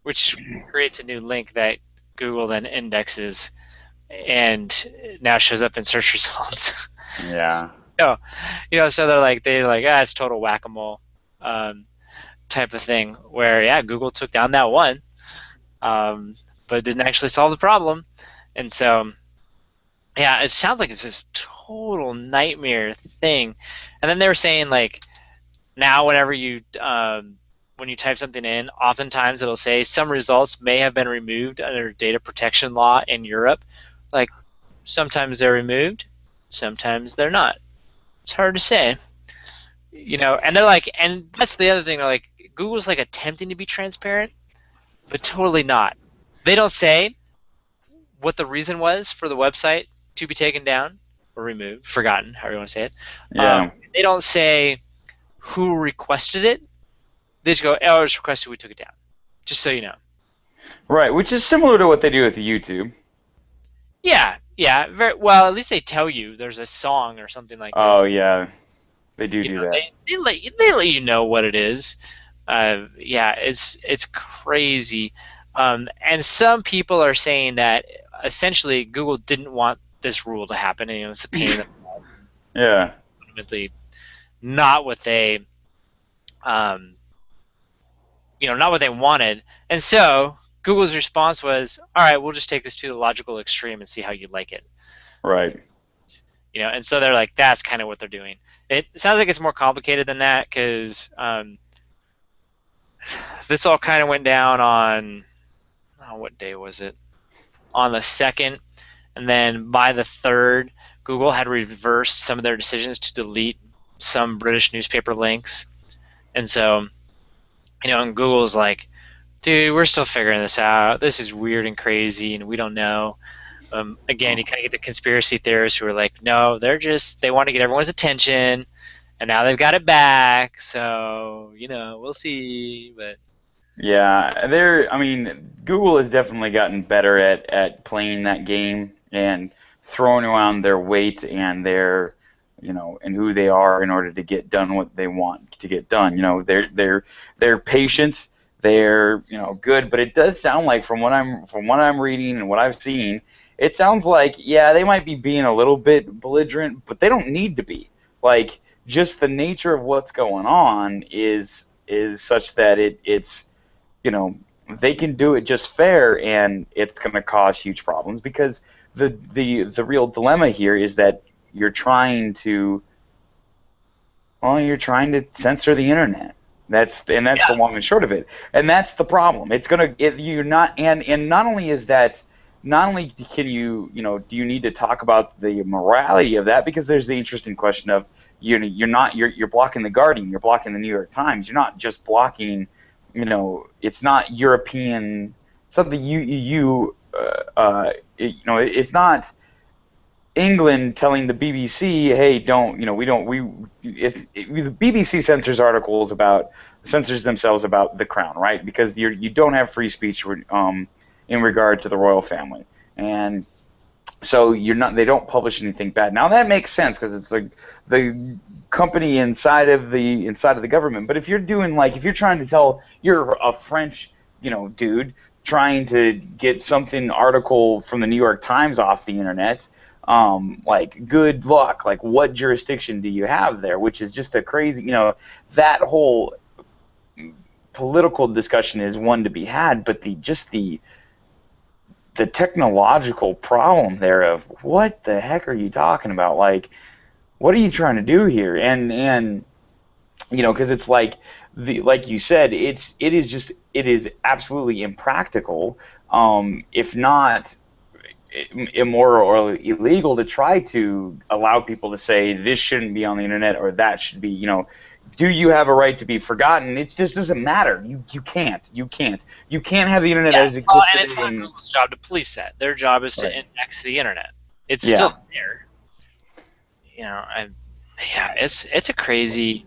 Which creates a new link that Google then indexes and now shows up in search results. Yeah. So so they're like, it's total whack-a-mole um, type of thing. Where Google took down that one, but didn't actually solve the problem, and so it sounds like it's this total nightmare thing. And then they were saying like now whenever you when you type something in, oftentimes it'll say some results may have been removed under data protection law in Europe. Like sometimes they're removed, sometimes they're not. It's hard to say. And they're like, and that's the other thing. They're like, Google's like attempting to be transparent, but totally not. They don't say what the reason was for the website to be taken down or removed, forgotten, however you want to say it. Yeah. They don't say who requested it. They just go, "Oh, it was requested, we took it down." Just so you know. Right, which is similar to what they do with YouTube. Yeah, very well. At least they tell you there's a song or something like this. Oh yeah, they do that. They let you know what it is. It's crazy. And some people are saying that essentially Google didn't want this rule to happen. And, it's a pain in the butt. Yeah. Ultimately, not what they, not what they wanted. And so Google's response was, "All right, we'll just take this to the logical extreme and see how you like it." Right. And so they're like, that's kind of what they're doing. It sounds like it's more complicated than that because this all kind of went down on, what day was it? On the 2nd, and then by the 3rd, Google had reversed some of their decisions to delete some British newspaper links. And so, and Google's like, dude, we're still figuring this out. This is weird and crazy, and we don't know. Again, you kind of get the conspiracy theorists who are like, no, they want to get everyone's attention, and now they've got it back. So, we'll see. But yeah, Google has definitely gotten better at playing that game and throwing around their weight and their, and who they are in order to get done what they want to get done. They're patient. They're good, but it does sound like from what I'm reading and what I've seen, it sounds like they might be being a little bit belligerent, but they don't need to be. Like just the nature of what's going on is such that it's they can do it just fair, and it's going to cause huge problems because the real dilemma here is that you're trying to censor the internet. That's the long and short of it, and that's the problem. It's gonna you're not and not only is that not only can you do you need to talk about the morality of that, because there's the interesting question of you're blocking the Guardian, you're blocking the New York Times, you're not just blocking it's not European, it's not the EU it's not England telling the BBC, hey, don't the BBC censors themselves about the Crown, right? Because you don't have free speech in regard to the royal family, and so they don't publish anything bad. Now that makes sense because it's like the company inside of the government. But if you're trying to tell, you're a French dude trying to get something article from the New York Times off the internet. Like good luck. Like what jurisdiction do you have there? Which is just a crazy, that whole political discussion is one to be had, but the technological problem there of what the heck are you talking about? Like, what are you trying to do here? And because it's like like you said, it is absolutely impractical, if not immoral or illegal, to try to allow people to say this shouldn't be on the internet or that should be. Do you have a right to be forgotten? It just doesn't matter. You can't have the internet Yeah, as well, and existed it's not in. Google's job to police that. Their job is to Right. index the internet. It's Yeah. still there. Yeah, it's a crazy.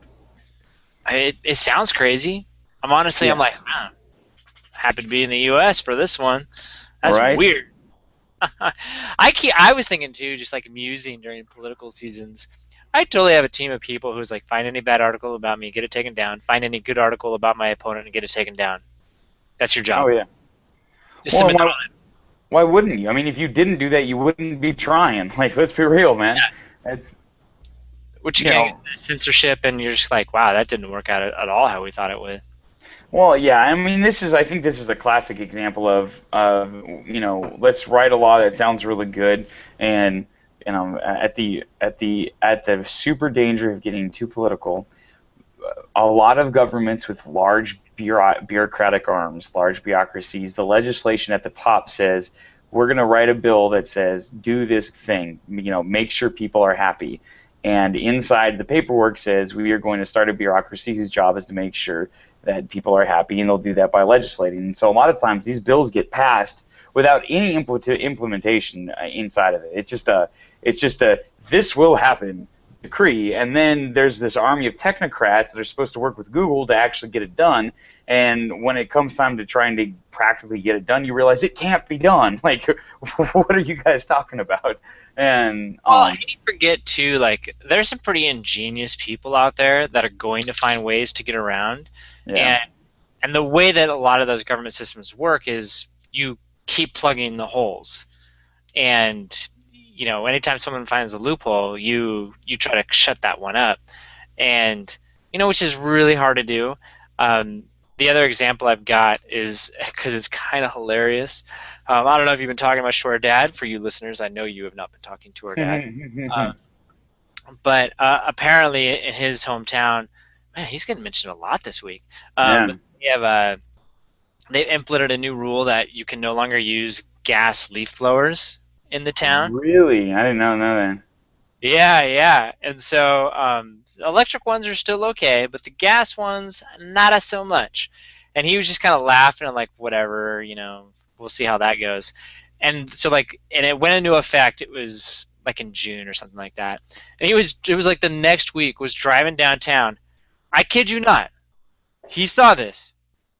It sounds crazy. I'm Yeah. like, huh, happy to be in the U.S. for this one. That's Right. weird. I was thinking too, just like musing during political seasons. I totally have a team of people who's like, find any bad article about me, get it taken down. Find any good article about my opponent and get it taken down. That's your Oh job. yeah. Just Well, submit that why wouldn't you? I mean, if you didn't do that, you wouldn't be trying. Like, let's be real, man. It's which you again, know. censorship, and you're just like, wow, that didn't work out at all how we thought it would. Well, yeah. I mean, I think this is a classic example of let's write a law that sounds really good, and at the super danger of getting too political, a lot of governments with large bureaucratic arms, large bureaucracies, the legislation at the top says, we're going to write a bill that says, do this thing, make sure people are happy. And inside the paperwork says, we are going to start a bureaucracy whose job is to make sure that people are happy, and they'll do that by legislating. And so a lot of times these bills get passed without any implementation inside of it. It's just a this will happen decree, and then there's this army of technocrats that are supposed to work with Google to actually get it done. And when it comes time to trying to practically get it done, you realize it can't be done. Like, what are you guys talking about? And Well, and you forget too, like there's some pretty ingenious people out there that are going to find ways to get around, yeah, and the way that a lot of those government systems work is you keep plugging the holes, and anytime someone finds a loophole, you try to shut that one up, and which is really hard to do. Um, the other example I've got is because it's kind of hilarious. I don't know if you've been talking much to our dad. For you listeners, I know you have not been talking to our dad. Uh, but apparently in his hometown, man, he's getting mentioned a lot this week. yeah. They have they implemented a new rule that you can no longer use gas leaf blowers in the town. Really, I didn't know that. Yeah, yeah. And so electric ones are still okay, but the gas ones, not as so much. And he was just kind of laughing and like, whatever, we'll see how that goes. And so and it went into effect. It was like in June or something like that. And it was like the next week was driving downtown. I kid you not. He saw this.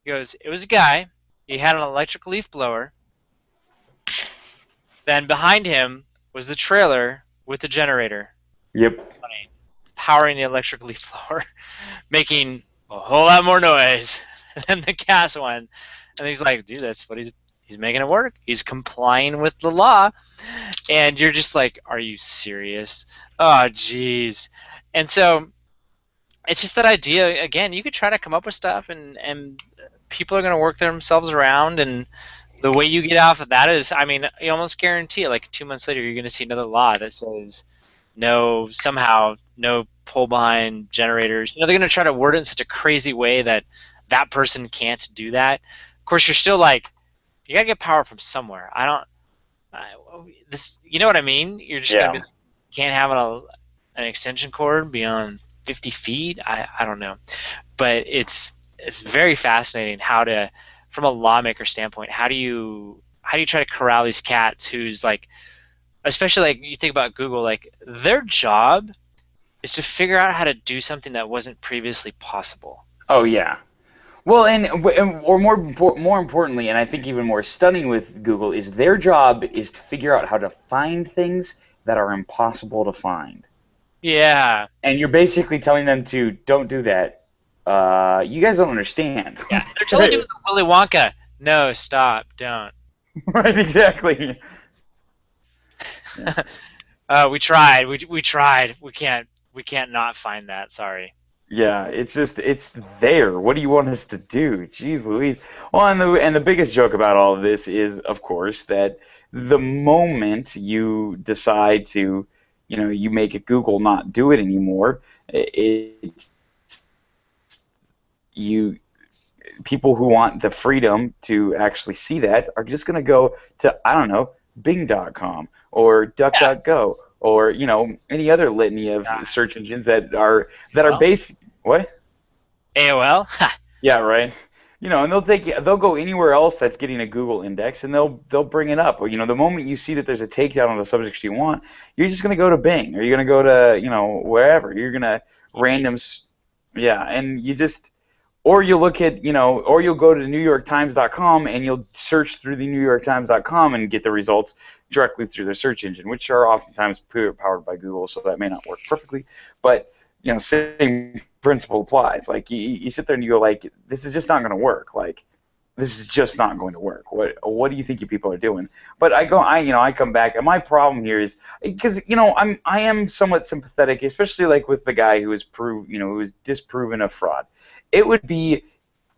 He goes, it was a guy. He had an electric leaf blower. Then behind him was the trailer with the generator Yep. powering the electric leaf blower, making a whole lot more noise than the gas one. And he's like, dude, that's what he's making it work. He's complying with the law. And you're just like, are you serious? Oh, jeez. And so it's just that idea, again, you could try to come up with stuff and people are going to work themselves around, and the way you get off of that is, I mean, you almost guarantee it, like 2 months later, you're going to see another law that says no pull behind generators. They're going to try to word it in such a crazy way that that person can't do that. Of course, you're still like, you got to get power from somewhere. You know what I mean? You're just going to Yeah. be like, can't have an extension cord beyond 50 feet. I don't know. But it's very fascinating from a lawmaker standpoint, how do you try to corral these cats who's like, especially like you think about Google, like their job is to figure out how to do something that wasn't previously possible. Oh yeah. Well, or more importantly, and I think even more stunning with Google, is their job is to figure out how to find things that are impossible to find. Yeah. And you're basically telling them to don't do that. You guys don't understand. Yeah. They're totally doing the Willy Wonka. No, stop, don't. Right, exactly. Yeah. We tried. We tried. We can't not find that. Sorry. Yeah, it's there. What do you want us to do? Jeez Louise. Well, and the biggest joke about all of this is, of course, that the moment you decide to, you make Google not do it anymore, it you people who want the freedom to actually see that are just going to go to, I don't know, Bing.com or Yeah. DuckDuckGo or any other litany of search engines that are AOL. based. What? AOL. Yeah, right. And they'll go anywhere else that's getting a Google index, and they'll bring it up. Or the moment you see that there's a takedown on the subjects you want, you're just gonna go to Bing, or you're gonna go to wherever. You're gonna Easy. random, yeah, and you just or you'll look at, or you'll go to NewYorkTimes.com and you'll search through the NewYorkTimes.com and get the results directly through their search engine, which are oftentimes powered by Google, so that may not work perfectly. But same principle applies. Like you sit there and you go like, this is just not going to work. Like this is just not going to work. What do you think you people are doing? But I come back, and my problem here is because I am somewhat sympathetic, especially like with the guy who who was disproven a fraud. It would be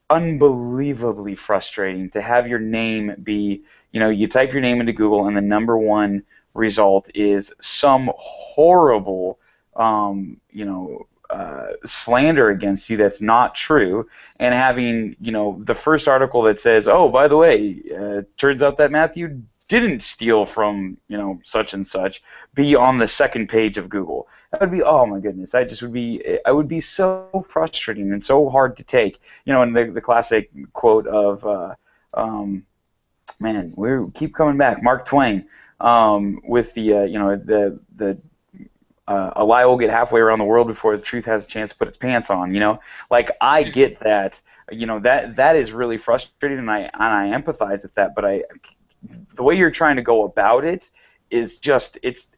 unbelievably frustrating to have your name be, you type your name into Google and the number one result is some horrible, slander against you that's not true, and having, the first article that says, oh, by the way, turns out that Matthew didn't steal from, such and such, be on the second page of Google. That would be, oh my goodness, I would be so frustrating and so hard to take. And the classic quote of, man, we keep coming back, Mark Twain, with a lie will get halfway around the world before the truth has a chance to put its pants on. Like I get that. That is really frustrating, and I empathize with that. But the way you're trying to go about it is just it's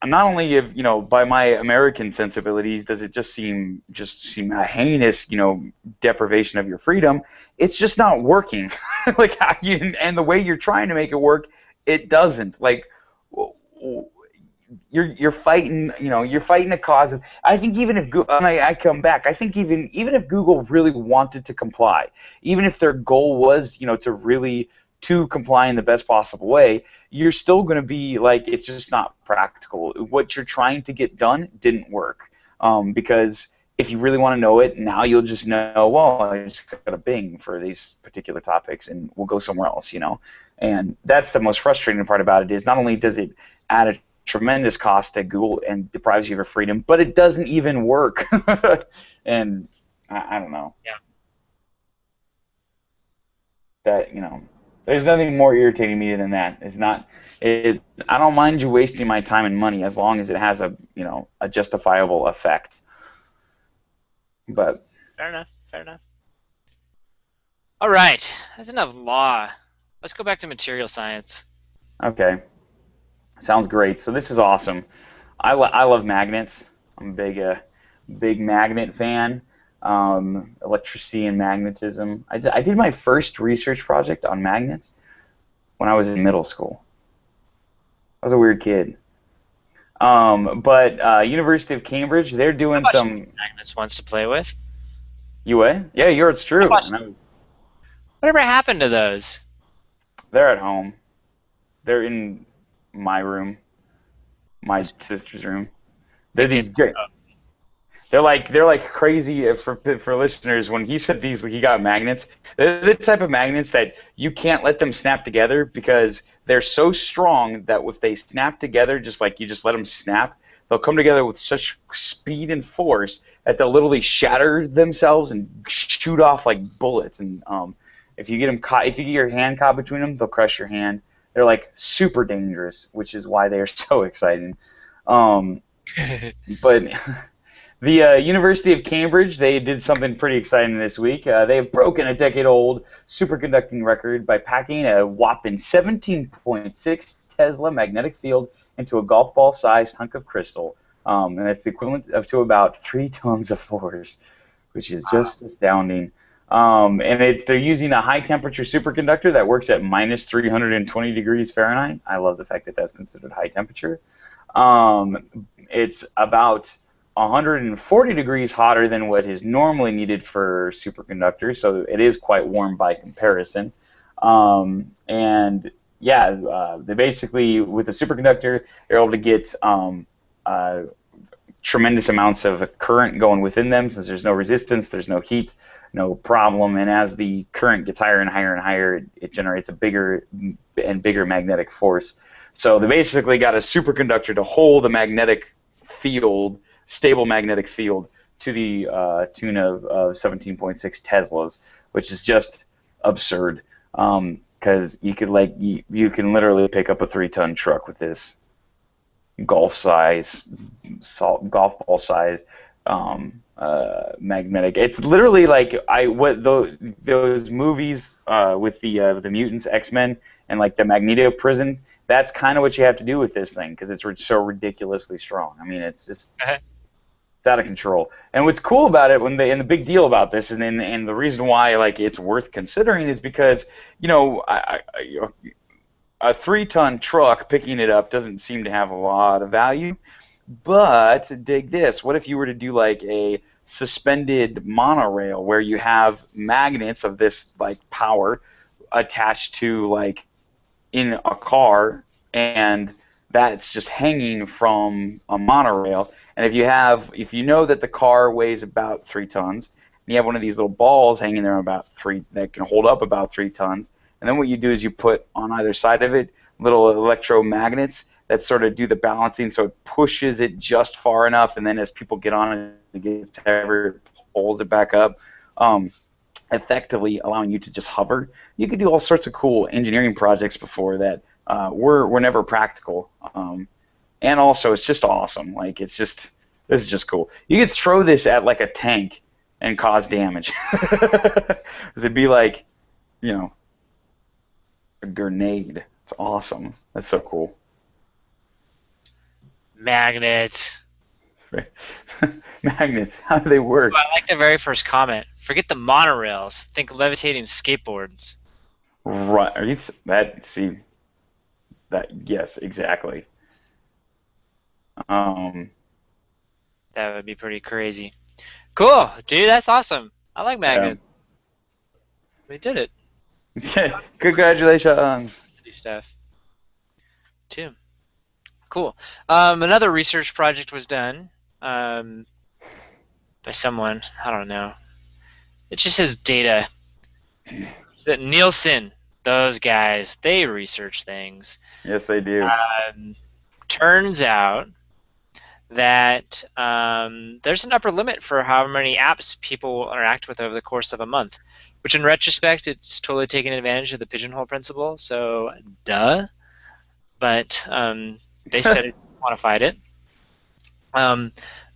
not only by my American sensibilities does it just seem a heinous deprivation of your freedom. It's just not working. Like and the way you're trying to make it work, it doesn't. Like you're fighting you're fighting a cause of. I think even if Google, and I come back, I think even if Google really wanted to comply, even if their goal was to comply in the best possible way, you're still going to be like, it's just not practical. What you're trying to get done didn't work, because if you really want to know it, now you'll just know, well, I just got a Bing for these particular topics, and we'll go somewhere else, And that's the most frustrating part about it, is not only does it add a tremendous cost to Google and deprives you of your freedom, but it doesn't even work. And I don't know. Yeah. That, there's nothing more irritating me than that. It's not. I don't mind you wasting my time and money as long as it has a justifiable effect. But Fair enough. Fair enough. All right. That's enough law. Let's go back to material science. okay, sounds great. So this is awesome. I love magnets. I'm a big magnet fan. Electricity and magnetism. I did my first research project on magnets when I was in middle school. I was a weird kid. But University of Cambridge, they're I doing bought some. you magnets once to play with. UA? Yeah, it's I true. bought- And Whatever happened to those? they're at home. They're in my room, my sister's room. They're Thinking, these. They're like crazy for listeners. When he said he got magnets. They're the type of magnets that you can't let them snap together because they're so strong that if they snap together, just like you just let them snap, they'll come together with such speed and force that they'll literally shatter themselves and shoot off like bullets. And if you get them caught, if you get your hand caught between them, they'll crush your hand. They're like super dangerous, which is why they are so exciting. But the University of Cambridge, they did something pretty exciting this week. They have broken a decade-old superconducting record by packing a whopping 17.6 Tesla magnetic field into a golf ball-sized hunk of crystal, and it's the equivalent to about 3 tons of force, which is just astounding. And they're using a high-temperature superconductor that works at minus 320 degrees Fahrenheit. I love the fact that that's considered high temperature. It's about 140 degrees hotter than what is normally needed for superconductors, so it is quite warm by comparison. And yeah, they basically, with the superconductor, they're able to get tremendous amounts of current going within them since there's no resistance, there's no heat, no problem. And as the current gets higher and higher and higher, it generates a bigger and bigger magnetic force. So they basically got a superconductor to hold a magnetic field, stable magnetic field, to the tune of 17.6 Teslas, which is just absurd. Because you could you can literally pick up a 3-ton truck with this golf golf ball size magnetic. It's literally like those movies with the mutants, X-Men, and like the Magneto prison. That's kind of what you have to do with this thing because it's so ridiculously strong. I mean, it's just it's out of control. And what's cool about it, and the big deal about this, and the reason why like it's worth considering is because a 3-ton truck picking it up doesn't seem to have a lot of value. But dig this: what if you were to do like a suspended monorail where you have magnets of this like power attached to like in a car, and that's just hanging from a monorail. And if you know that the car weighs about 3 tons, and you have one of these little balls hanging there that can hold up about 3 tons, and then what you do is you put on either side of it little electromagnets that sort of do the balancing, so it pushes it just far enough, and then as people get on it, it gets heavier, it pulls it back up. Effectively allowing you to just hover. You could do all sorts of cool engineering projects before that were never practical. And also, it's just awesome. Like, this is just cool. You could throw this at like a tank and cause damage. It'd be like, a grenade. It's awesome. That's so cool. Magnets. Magnets, how do they work? I like the very first comment. Forget the monorails. Think levitating skateboards. Right. Are you that? Yes, exactly. That would be pretty crazy. Cool, dude. That's awesome. I like magnets. They did it. Congratulations. Stuff. Too. Cool. Another research project was done by someone. I don't know. It just says data. It's that Nielsen, those guys, they research things. Yes, they do. Turns out that there's an upper limit for how many apps people interact with over the course of a month, which in retrospect, it's totally taking advantage of the pigeonhole principle, so duh. But they said it, quantified it,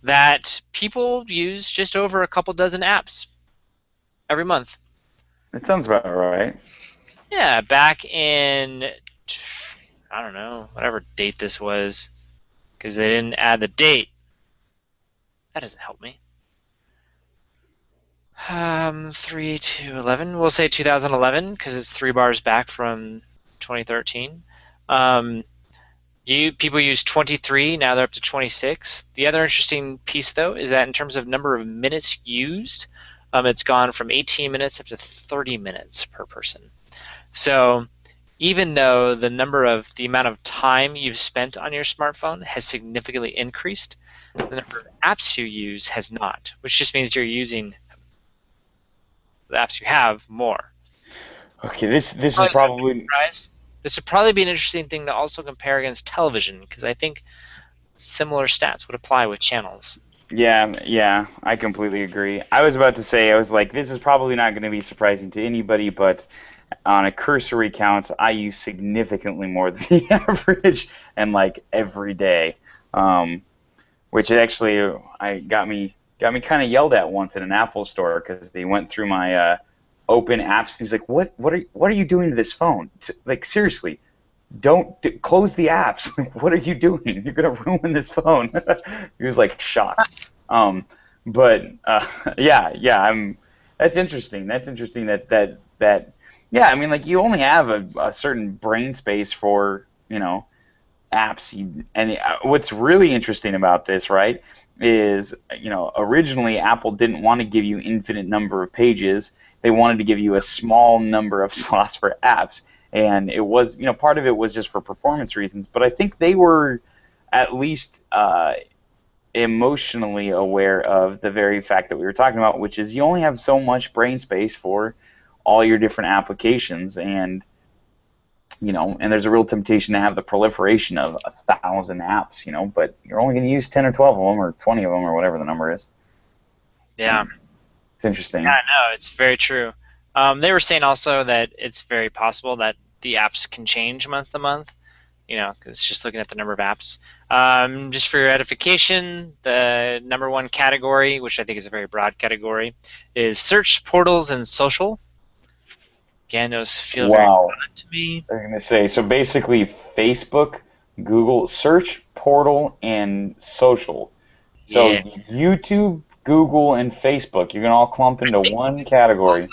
that people use just over a couple dozen apps every month. That sounds about right. Yeah, back in, I don't know, whatever date this was, because they didn't add the date. That doesn't help me. 3 to 11. We'll say 2011 because it's 3 bars back from 2013. People use 23. Now they're up to 26. The other interesting piece, though, is that in terms of number of minutes used, it's gone from 18 minutes up to 30 minutes per person. So even though the amount of time you've spent on your smartphone has significantly increased, the number of apps you use has not, which just means you're using the apps you have more. Okay, this is probably this would probably be an interesting thing to also compare against television, because I think similar stats would apply with channels. Yeah, I completely agree. I was about to say, I was like, this is probably not going to be surprising to anybody, but on a cursory count, I use significantly more than the average, and like every day, which actually got me kind of yelled at once in an Apple store because they went through my open apps. He's like, what are you doing to this phone? Like, seriously, close the apps. What are you doing? You're gonna ruin this phone. He was like shocked. That's interesting. That's interesting that yeah, I mean, like, you only have a certain brain space for apps. And what's really interesting about this, right, is originally Apple didn't want to give you infinite number of pages. They wanted to give you a small number of slots for apps, and it was part of it was just for performance reasons. But I think they were at least emotionally aware of the very fact that we were talking about, which is you only have so much brain space for all your different applications, and and there's a real temptation to have the proliferation of 1,000 apps, but you're only going to use 10 or 12 of them or 20 of them or whatever the number is. Yeah. It's interesting. Yeah, no, it's very true. They were saying also that it's very possible that the apps can change month to month, because just looking at the number of apps. Just for your edification, the number one category, which I think is a very broad category, is search, portals, and social. Again, those feel very Wow. broad to me. I'm going to say, so basically Facebook, Google, search, portal, and social. So Yeah. YouTube, Google, and Facebook, you can all clump into one category.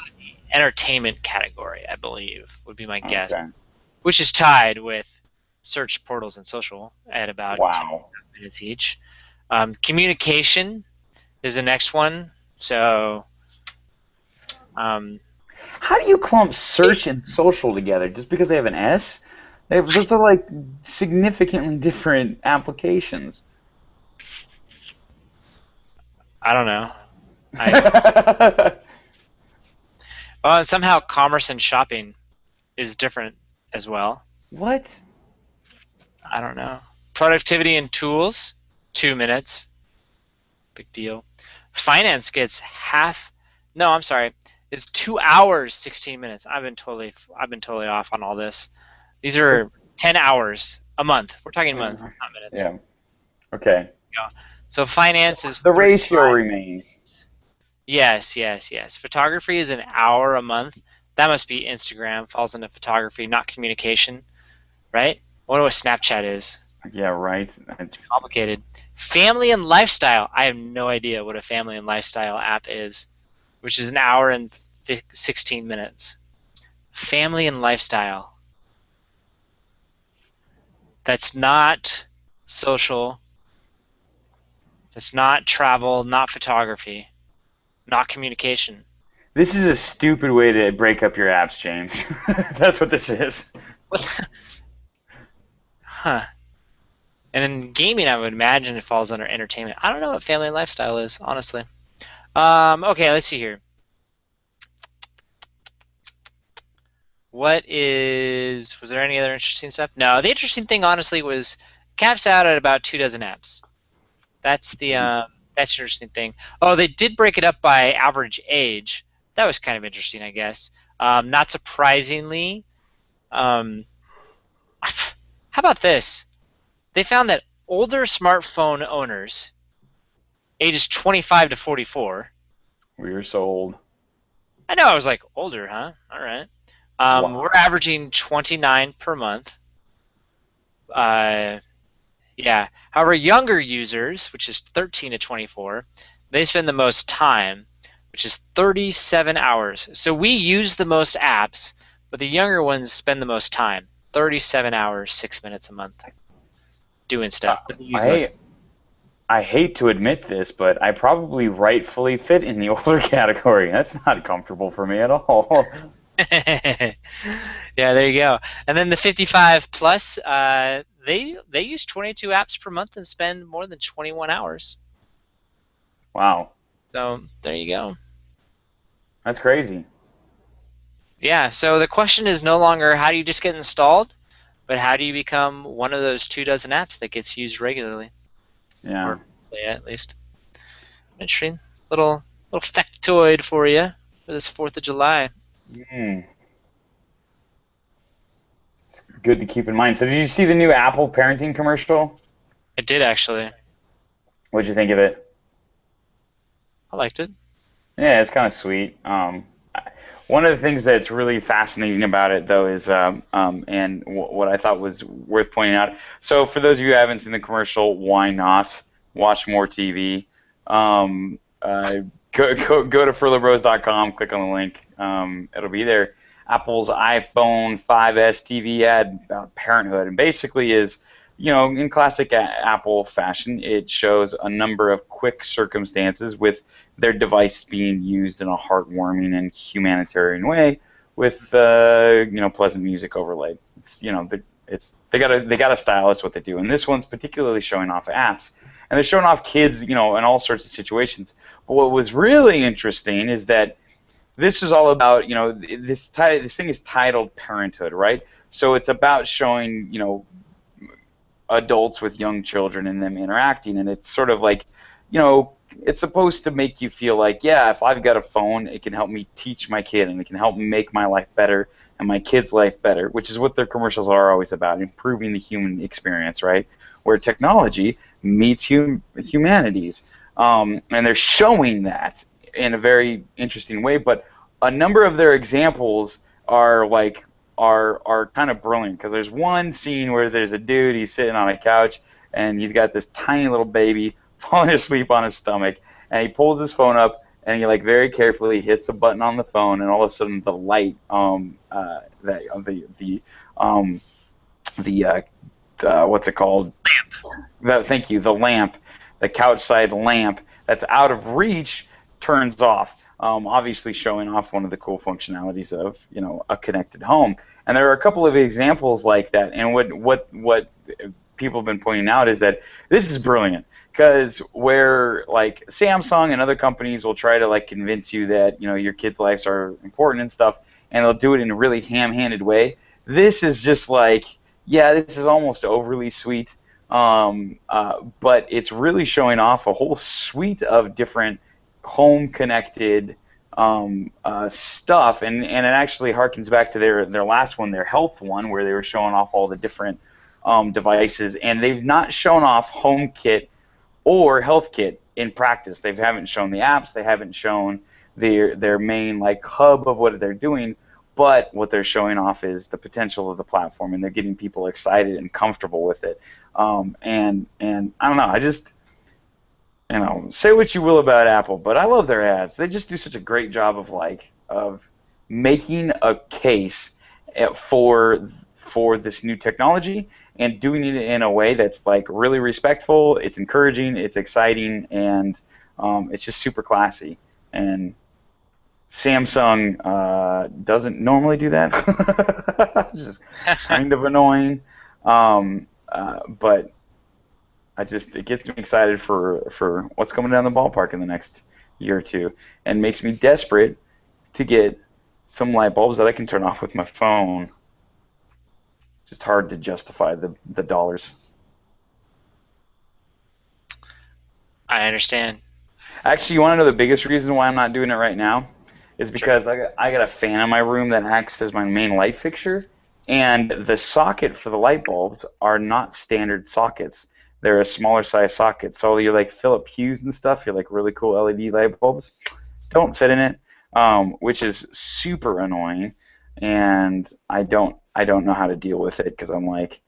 Entertainment category, I believe, would be my guess, Okay. which is tied with search, portals, and social at about 10 Wow. minutes each. Communication is the next one. So, How do you clump search and social together? Just because they have an S? Those are like significantly different applications. I don't know. And somehow commerce and shopping is different as well. What? I don't know. Productivity and tools, 2 minutes. Big deal. Finance gets half. No, I'm sorry. It's 2 hours, 16 minutes. I've been totally off on all this. These are 10 hours a month. We're talking months, not minutes. Yeah. Okay. Yeah. So finance is The ratio remains. Yes. Photography is an hour a month. That must be Instagram. Falls into photography, not communication, right? I wonder what Snapchat is. Yeah, right. It's complicated. Family and lifestyle. I have no idea what a family and lifestyle app is, which is an hour and 16 minutes. Family and lifestyle. That's not social. That's not travel, not photography, not communication. This is a stupid way to break up your apps, James. That's what this is. What? Huh. And then gaming, I would imagine it falls under entertainment. I don't know what family and lifestyle is, honestly. Okay, let's see here. Was there any other interesting stuff? No, the interesting thing, honestly, was caps out at about 24 apps. That's the interesting thing. Oh, they did break it up by average age. That was kind of interesting, I guess. Not surprisingly. How about this? They found that older smartphone owners, ages 25 to 44. We're so old. I know, I was like, older, huh? All right. Wow. We're averaging 29 per month. Yeah. However, younger users, which is 13 to 24, they spend the most time, which is 37 hours. So we use the most apps, but the younger ones spend the most time. 37 hours, 6 minutes a month doing stuff. I hate to admit this, but I probably rightfully fit in the older category. That's not comfortable for me at all. Yeah, there you go. And then the 55 plus, they use 22 apps per month and spend more than 21 hours. Wow. So there you go. That's crazy. Yeah, so the question is no longer how do you just get installed, but how do you become one of those 24 apps that gets used regularly? Yeah. Or, yeah, at least. Interesting. Little factoid for you for this 4th of July. Mm. It's good to keep in mind. So did you see the new Apple parenting commercial? I did, actually. What'd you think of it? I liked it. Yeah, it's kind of sweet. One of the things that's really fascinating about it, though, is what I thought was worth pointing out. So, for those of you who haven't seen the commercial, why not watch more TV? Go to furlobros.com, click on the link. It'll be there. Apple's iPhone 5S TV ad about parenthood, and basically is, in classic Apple fashion, it shows a number of quick circumstances with their device being used in a heartwarming and humanitarian way, with pleasant music overlaid. It's they got a style. That's what they do, and this one's particularly showing off apps. and they're showing off kids, in all sorts of situations. But what was really interesting is that this is all about, this thing is titled Parenthood, right? So it's about showing, adults with young children and them interacting, and it's sort of like, it's supposed to make you feel like, yeah, if I've got a phone, it can help me teach my kid, and it can help make my life better and my kid's life better, which is what their commercials are always about, improving the human experience, right? Where technology meets humanities, and they're showing that in a very interesting way. But a number of their examples are like are kind of brilliant, because there's one scene where there's a dude, he's sitting on a couch, and he's got this tiny little baby falling asleep on his stomach, and he pulls his phone up, and he like very carefully hits a button on the phone, and all of a sudden the light that what's it called? Thank you. The lamp, the couch side lamp that's out of reach, turns off. Obviously showing off one of the cool functionalities of a connected home. And there are a couple of examples like that. And what people have been pointing out is that this is brilliant, because where like Samsung and other companies will try to like convince you that your kids' lives are important and stuff, and they'll do it in a really ham-handed way. This is just like, yeah, this is almost overly sweet, but it's really showing off a whole suite of different home connected stuff, and it actually harkens back to their last one, their health one, where they were showing off all the different devices, and they've not shown off HomeKit or HealthKit in practice. They haven't shown the apps, they haven't shown their main like hub of what they're doing, but what they're showing off is the potential of the platform, and they're getting people excited and comfortable with it. And I don't know, I just, say what you will about Apple, but I love their ads. They just do such a great job of making a case for this new technology, and doing it in a way that's like really respectful. It's encouraging, it's exciting, and it's just super classy. And Samsung doesn't normally do that. It's just kind of annoying, but it gets me excited for what's coming down the ballpark in the next year or two, and makes me desperate to get some light bulbs that I can turn off with my phone. Just hard to justify the dollars. I understand. Actually, you want to know the biggest reason why I'm not doing it right now? Is because I got a fan in my room that acts as my main light fixture, and the socket for the light bulbs are not standard sockets. They're a smaller size socket. So your like Philip Hughes and stuff, your like really cool LED light bulbs, don't fit in it, which is super annoying, and I don't know how to deal with it, because I'm like,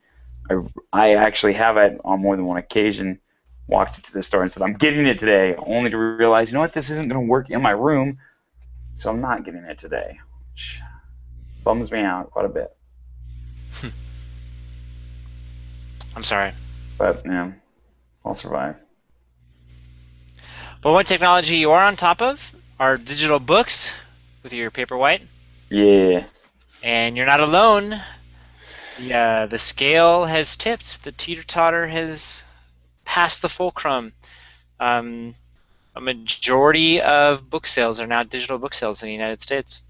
I actually have it on more than one occasion. Walked into the store and said, I'm getting it today, only to realize, this isn't going to work in my room, so I'm not getting it today, which bums me out quite a bit. I'm sorry. But, yeah, I'll survive. But what technology you are on top of are digital books with your Paperwhite. Yeah. And you're not alone. The scale has tipped. The teeter-totter has passed the fulcrum. A majority of book sales are now digital book sales in the United States.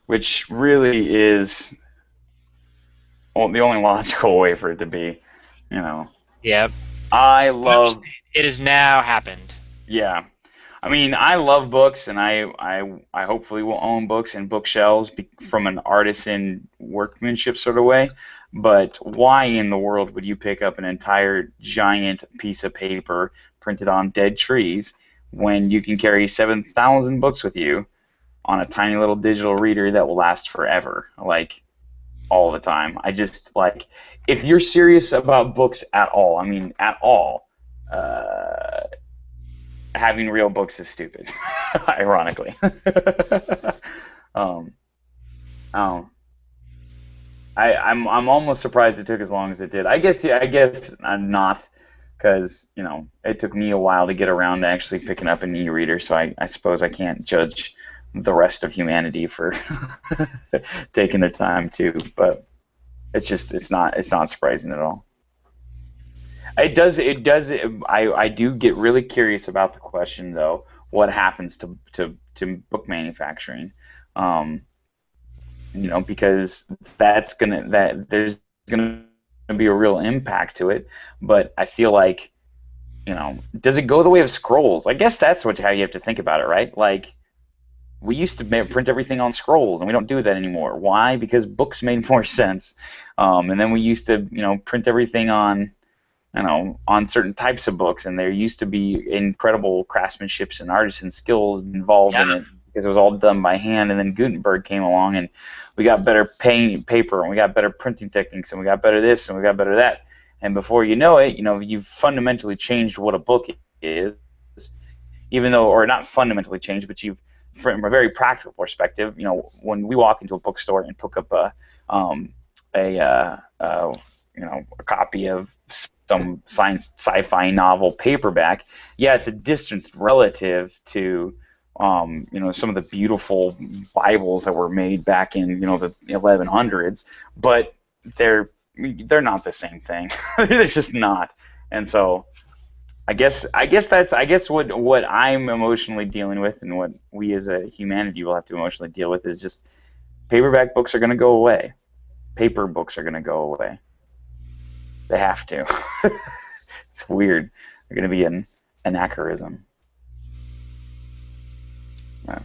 Which really is the only logical way for it to be, Yep. I love... It has now happened. Yeah. I mean, I love books, and I hopefully will own books and bookshelves from an artisan workmanship sort of way. But why in the world would you pick up an entire giant piece of paper printed on dead trees when you can carry 7,000 books with you on a tiny little digital reader that will last forever, like all the time? I just like, if you're serious about books at all, having real books is stupid, ironically. I'm almost surprised it took as long as it did. I guess I'm not, because it took me a while to get around to actually picking up an e-reader, so I suppose I can't judge the rest of humanity for taking their time too. But it's not surprising at all. It does. It does. I do get really curious about the question though. What happens to book manufacturing? Um, because that there's gonna be a real impact to it. But I feel like, does it go the way of scrolls? I guess that's how you have to think about it, right? Like we used to print everything on scrolls, and we don't do that anymore. Why? Because books made more sense. And then we used to, print everything on, on certain types of books, and there used to be incredible craftsmanships and artisan skills involved Yeah. in it because it was all done by hand. And then Gutenberg came along, and we got better paper, and we got better printing techniques, and we got better this, and we got better that. And before you know it, you've fundamentally changed what a book is, even though, or not fundamentally changed, but you've, from a very practical perspective, when we walk into a bookstore and pick up a copy of some science sci-fi novel paperback, yeah, it's a distance relative to, some of the beautiful Bibles that were made back in, the 1100s, but they're not the same thing. They're just not. And so I guess what I'm emotionally dealing with, and what we as a humanity will have to emotionally deal with, is just paperback books are going to go away. Paper books are going to go away. They have to. It's weird. They're going to be an anachronism. Yeah.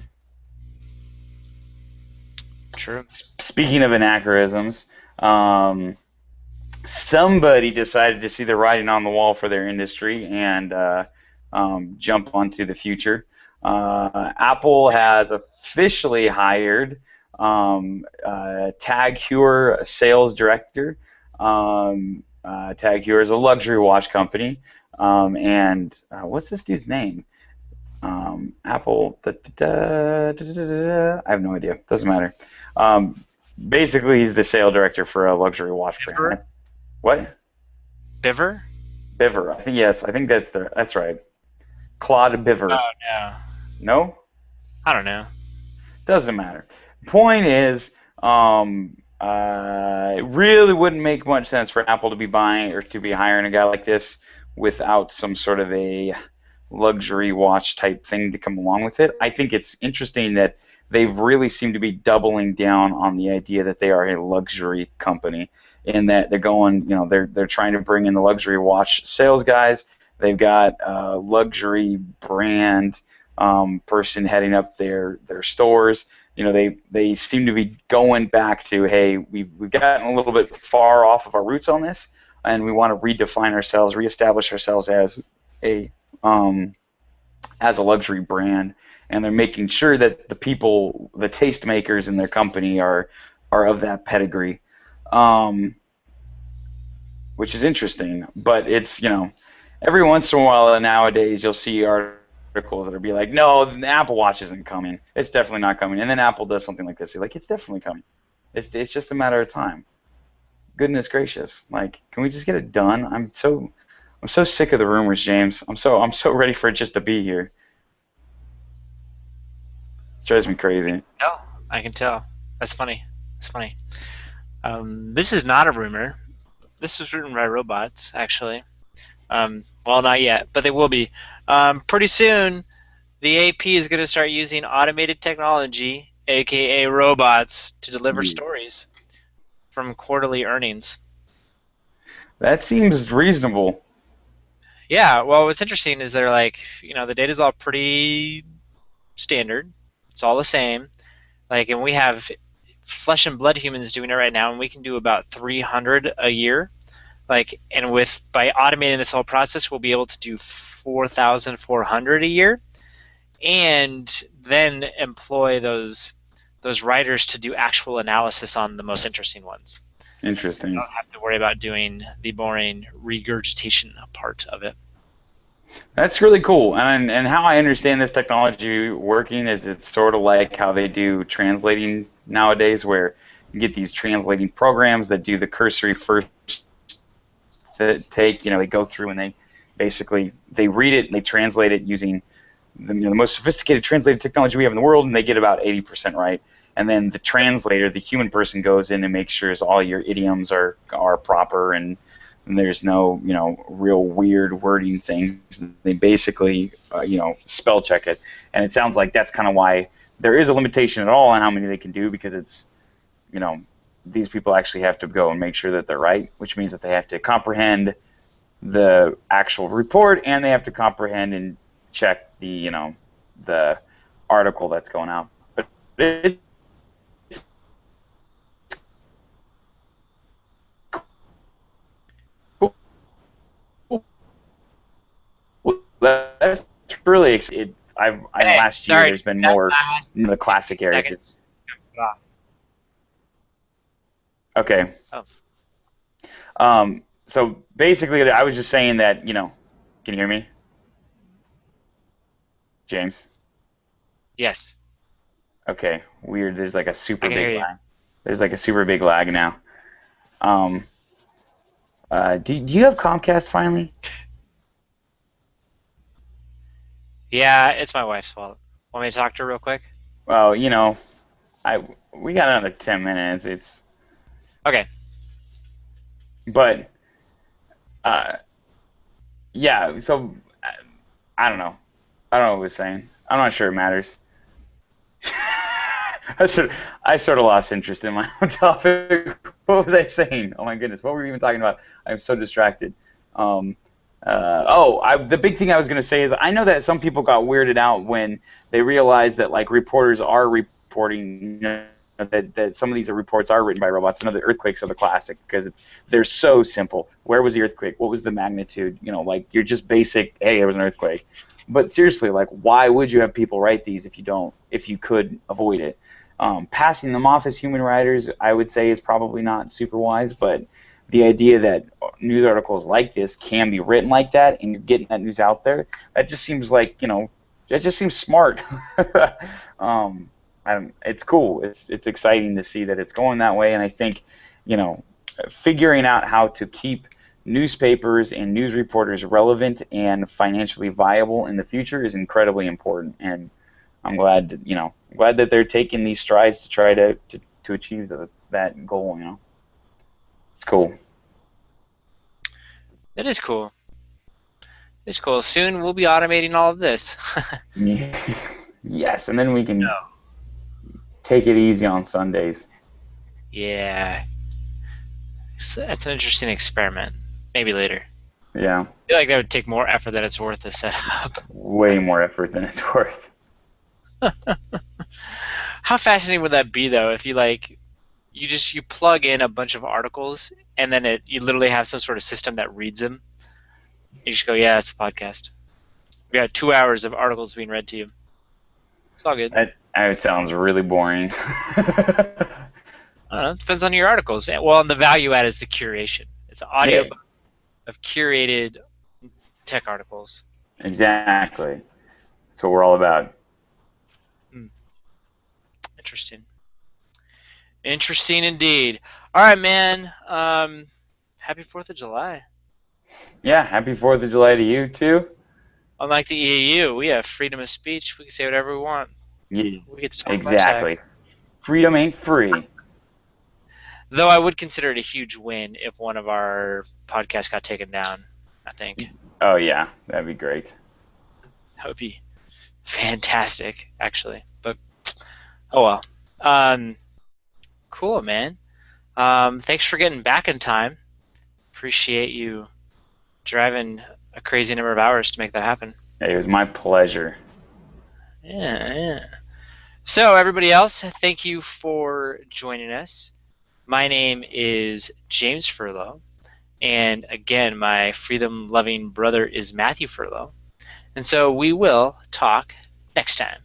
True. Speaking of anachronisms, somebody decided to see the writing on the wall for their industry and jump onto the future. Apple has officially hired Tag Heuer, a sales director. Tag Heuer is a luxury watch company. And what's this dude's name? Apple. I have no idea. Doesn't matter. Basically, he's the sales director for a luxury watch brand. Biver? What? Biver? Biver. I think yes. I think that's right. Claude Biver. Oh no. No? I don't know. Doesn't matter. Point is, it really wouldn't make much sense for Apple to be buying or to be hiring a guy like this without some sort of a luxury watch type thing to come along with it. I think it's interesting that they've really seemed to be doubling down on the idea that they are a luxury company, in that they're going, they're trying to bring in the luxury watch sales guys. They've got a luxury brand person heading up their stores. They seem to be going back to, hey, we've gotten a little bit far off of our roots on this, and we want to redefine ourselves, reestablish ourselves a as a luxury brand. And they're making sure that the people, the tastemakers in their company, are of that pedigree, which is interesting. But it's, every once in a while nowadays you'll see articles that'll be like, no, the Apple Watch isn't coming. It's definitely not coming. And then Apple does something like this. You're like, it's definitely coming. It's just a matter of time. Goodness gracious! Like, can we just get it done? I'm so sick of the rumors, James. I'm so ready for it just to be here. It drives me crazy. No, I can tell. That's funny. That's funny. This is not a rumor. This was written by robots, actually. Well, not yet, but they will be. Pretty soon, the AP is going to start using automated technology, aka robots, to deliver stories from quarterly earnings. That seems reasonable. Yeah, well, what's interesting is they're like, the data's all pretty standard. It's all the same. Like, and we have flesh and blood humans doing it right now, and we can do about 300 a year. Like, and by automating this whole process, we'll be able to do 4,400 a year, and then employ those writers to do actual analysis on the most interesting ones. Interesting. You don't have to worry about doing the boring regurgitation part of it. That's really cool. And how I understand this technology working is it's sort of like how they do translating nowadays, where you get these translating programs that do the cursory first take. They go through and they read it and they translate it using the most sophisticated translated technology we have in the world, and they get about 80% right. And then the translator, the human person, goes in and makes sure all your idioms are proper, and and there's no, real weird wording things. They basically, spell check it, and it sounds like that's kind of why there is a limitation at all on how many they can do, because it's, you know, these people actually have to go and make sure that they're right, which means that they have to comprehend the actual report, and they have to comprehend and check the article that's going out. But it's cool. That's really exciting. Hey, Last year sorry, there's been that more last in the classic areas. seconds. Okay. Oh. So basically, I was just saying that, can you hear me, James? Yes, Okay, weird. There's like a super I can big hear you. lag. There's like a super big lag now. Um, do you have Comcast finally? Yeah, it's my wife's fault. Want me to talk to her real quick? Well, I we got another 10 minutes. Okay. But uh, yeah. So I don't know. I don't know what I was saying. I'm not sure it matters. I sort of lost interest in my own topic. What was I saying? Oh my goodness, what were we even talking about? I'm so distracted. Um, the big thing I was going to say is I know that some people got weirded out when they realized that like reporters are reporting, that some of these reports are written by robots. Some of the earthquakes are the classic because they're so simple. Where was the earthquake? What was the magnitude? Like you're just basic. Hey, there was an earthquake. But seriously, like, why would you have people write these if you could avoid it? Passing them off as human writers, I would say, is probably not super wise. But the idea that news articles like this can be written like that, and you're getting that news out there, that just seems like, that just seems smart. It's cool. It's exciting to see that it's going that way, and I think, figuring out how to keep newspapers and news reporters relevant and financially viable in the future is incredibly important, and I'm glad that they're taking these strides to try to achieve that goal. It's cool. It is cool. It's cool. Soon we'll be automating all of this. Yes, and then we can take it easy on Sundays. Yeah. So that's an interesting experiment. Maybe later. Yeah, I feel like that would take more effort than it's worth to set up. way more effort than it's worth. How fascinating would that be though if you plug in a bunch of articles and then you literally have some sort of system that reads them. You just go, yeah, it's a podcast. We got 2 hours of articles being read to you. It's all good. That sounds really boring. I don't know. It depends on your articles. Well, and the value add is the curation. It's an audio Yeah, of curated tech articles. exactly. That's what we're all about. Hmm. Interesting. Interesting indeed. All right, man. Happy 4th of July. Yeah, happy 4th of July to you too. Unlike the EU, we have freedom of speech. We can say whatever we want. Yeah, We get to talk about tech. exactly. Freedom ain't free. Though I would consider it a huge win if one of our podcasts got taken down, I think. Oh yeah, that'd be great. That would be fantastic, actually. But, oh well. Cool, man. Thanks for getting back in time. Appreciate you driving a crazy number of hours to make that happen. It was my pleasure. Yeah. So, everybody else, thank you for joining us. My name is James Furlo, and again, my freedom-loving brother is Matthew Furlo. And so we will talk next time.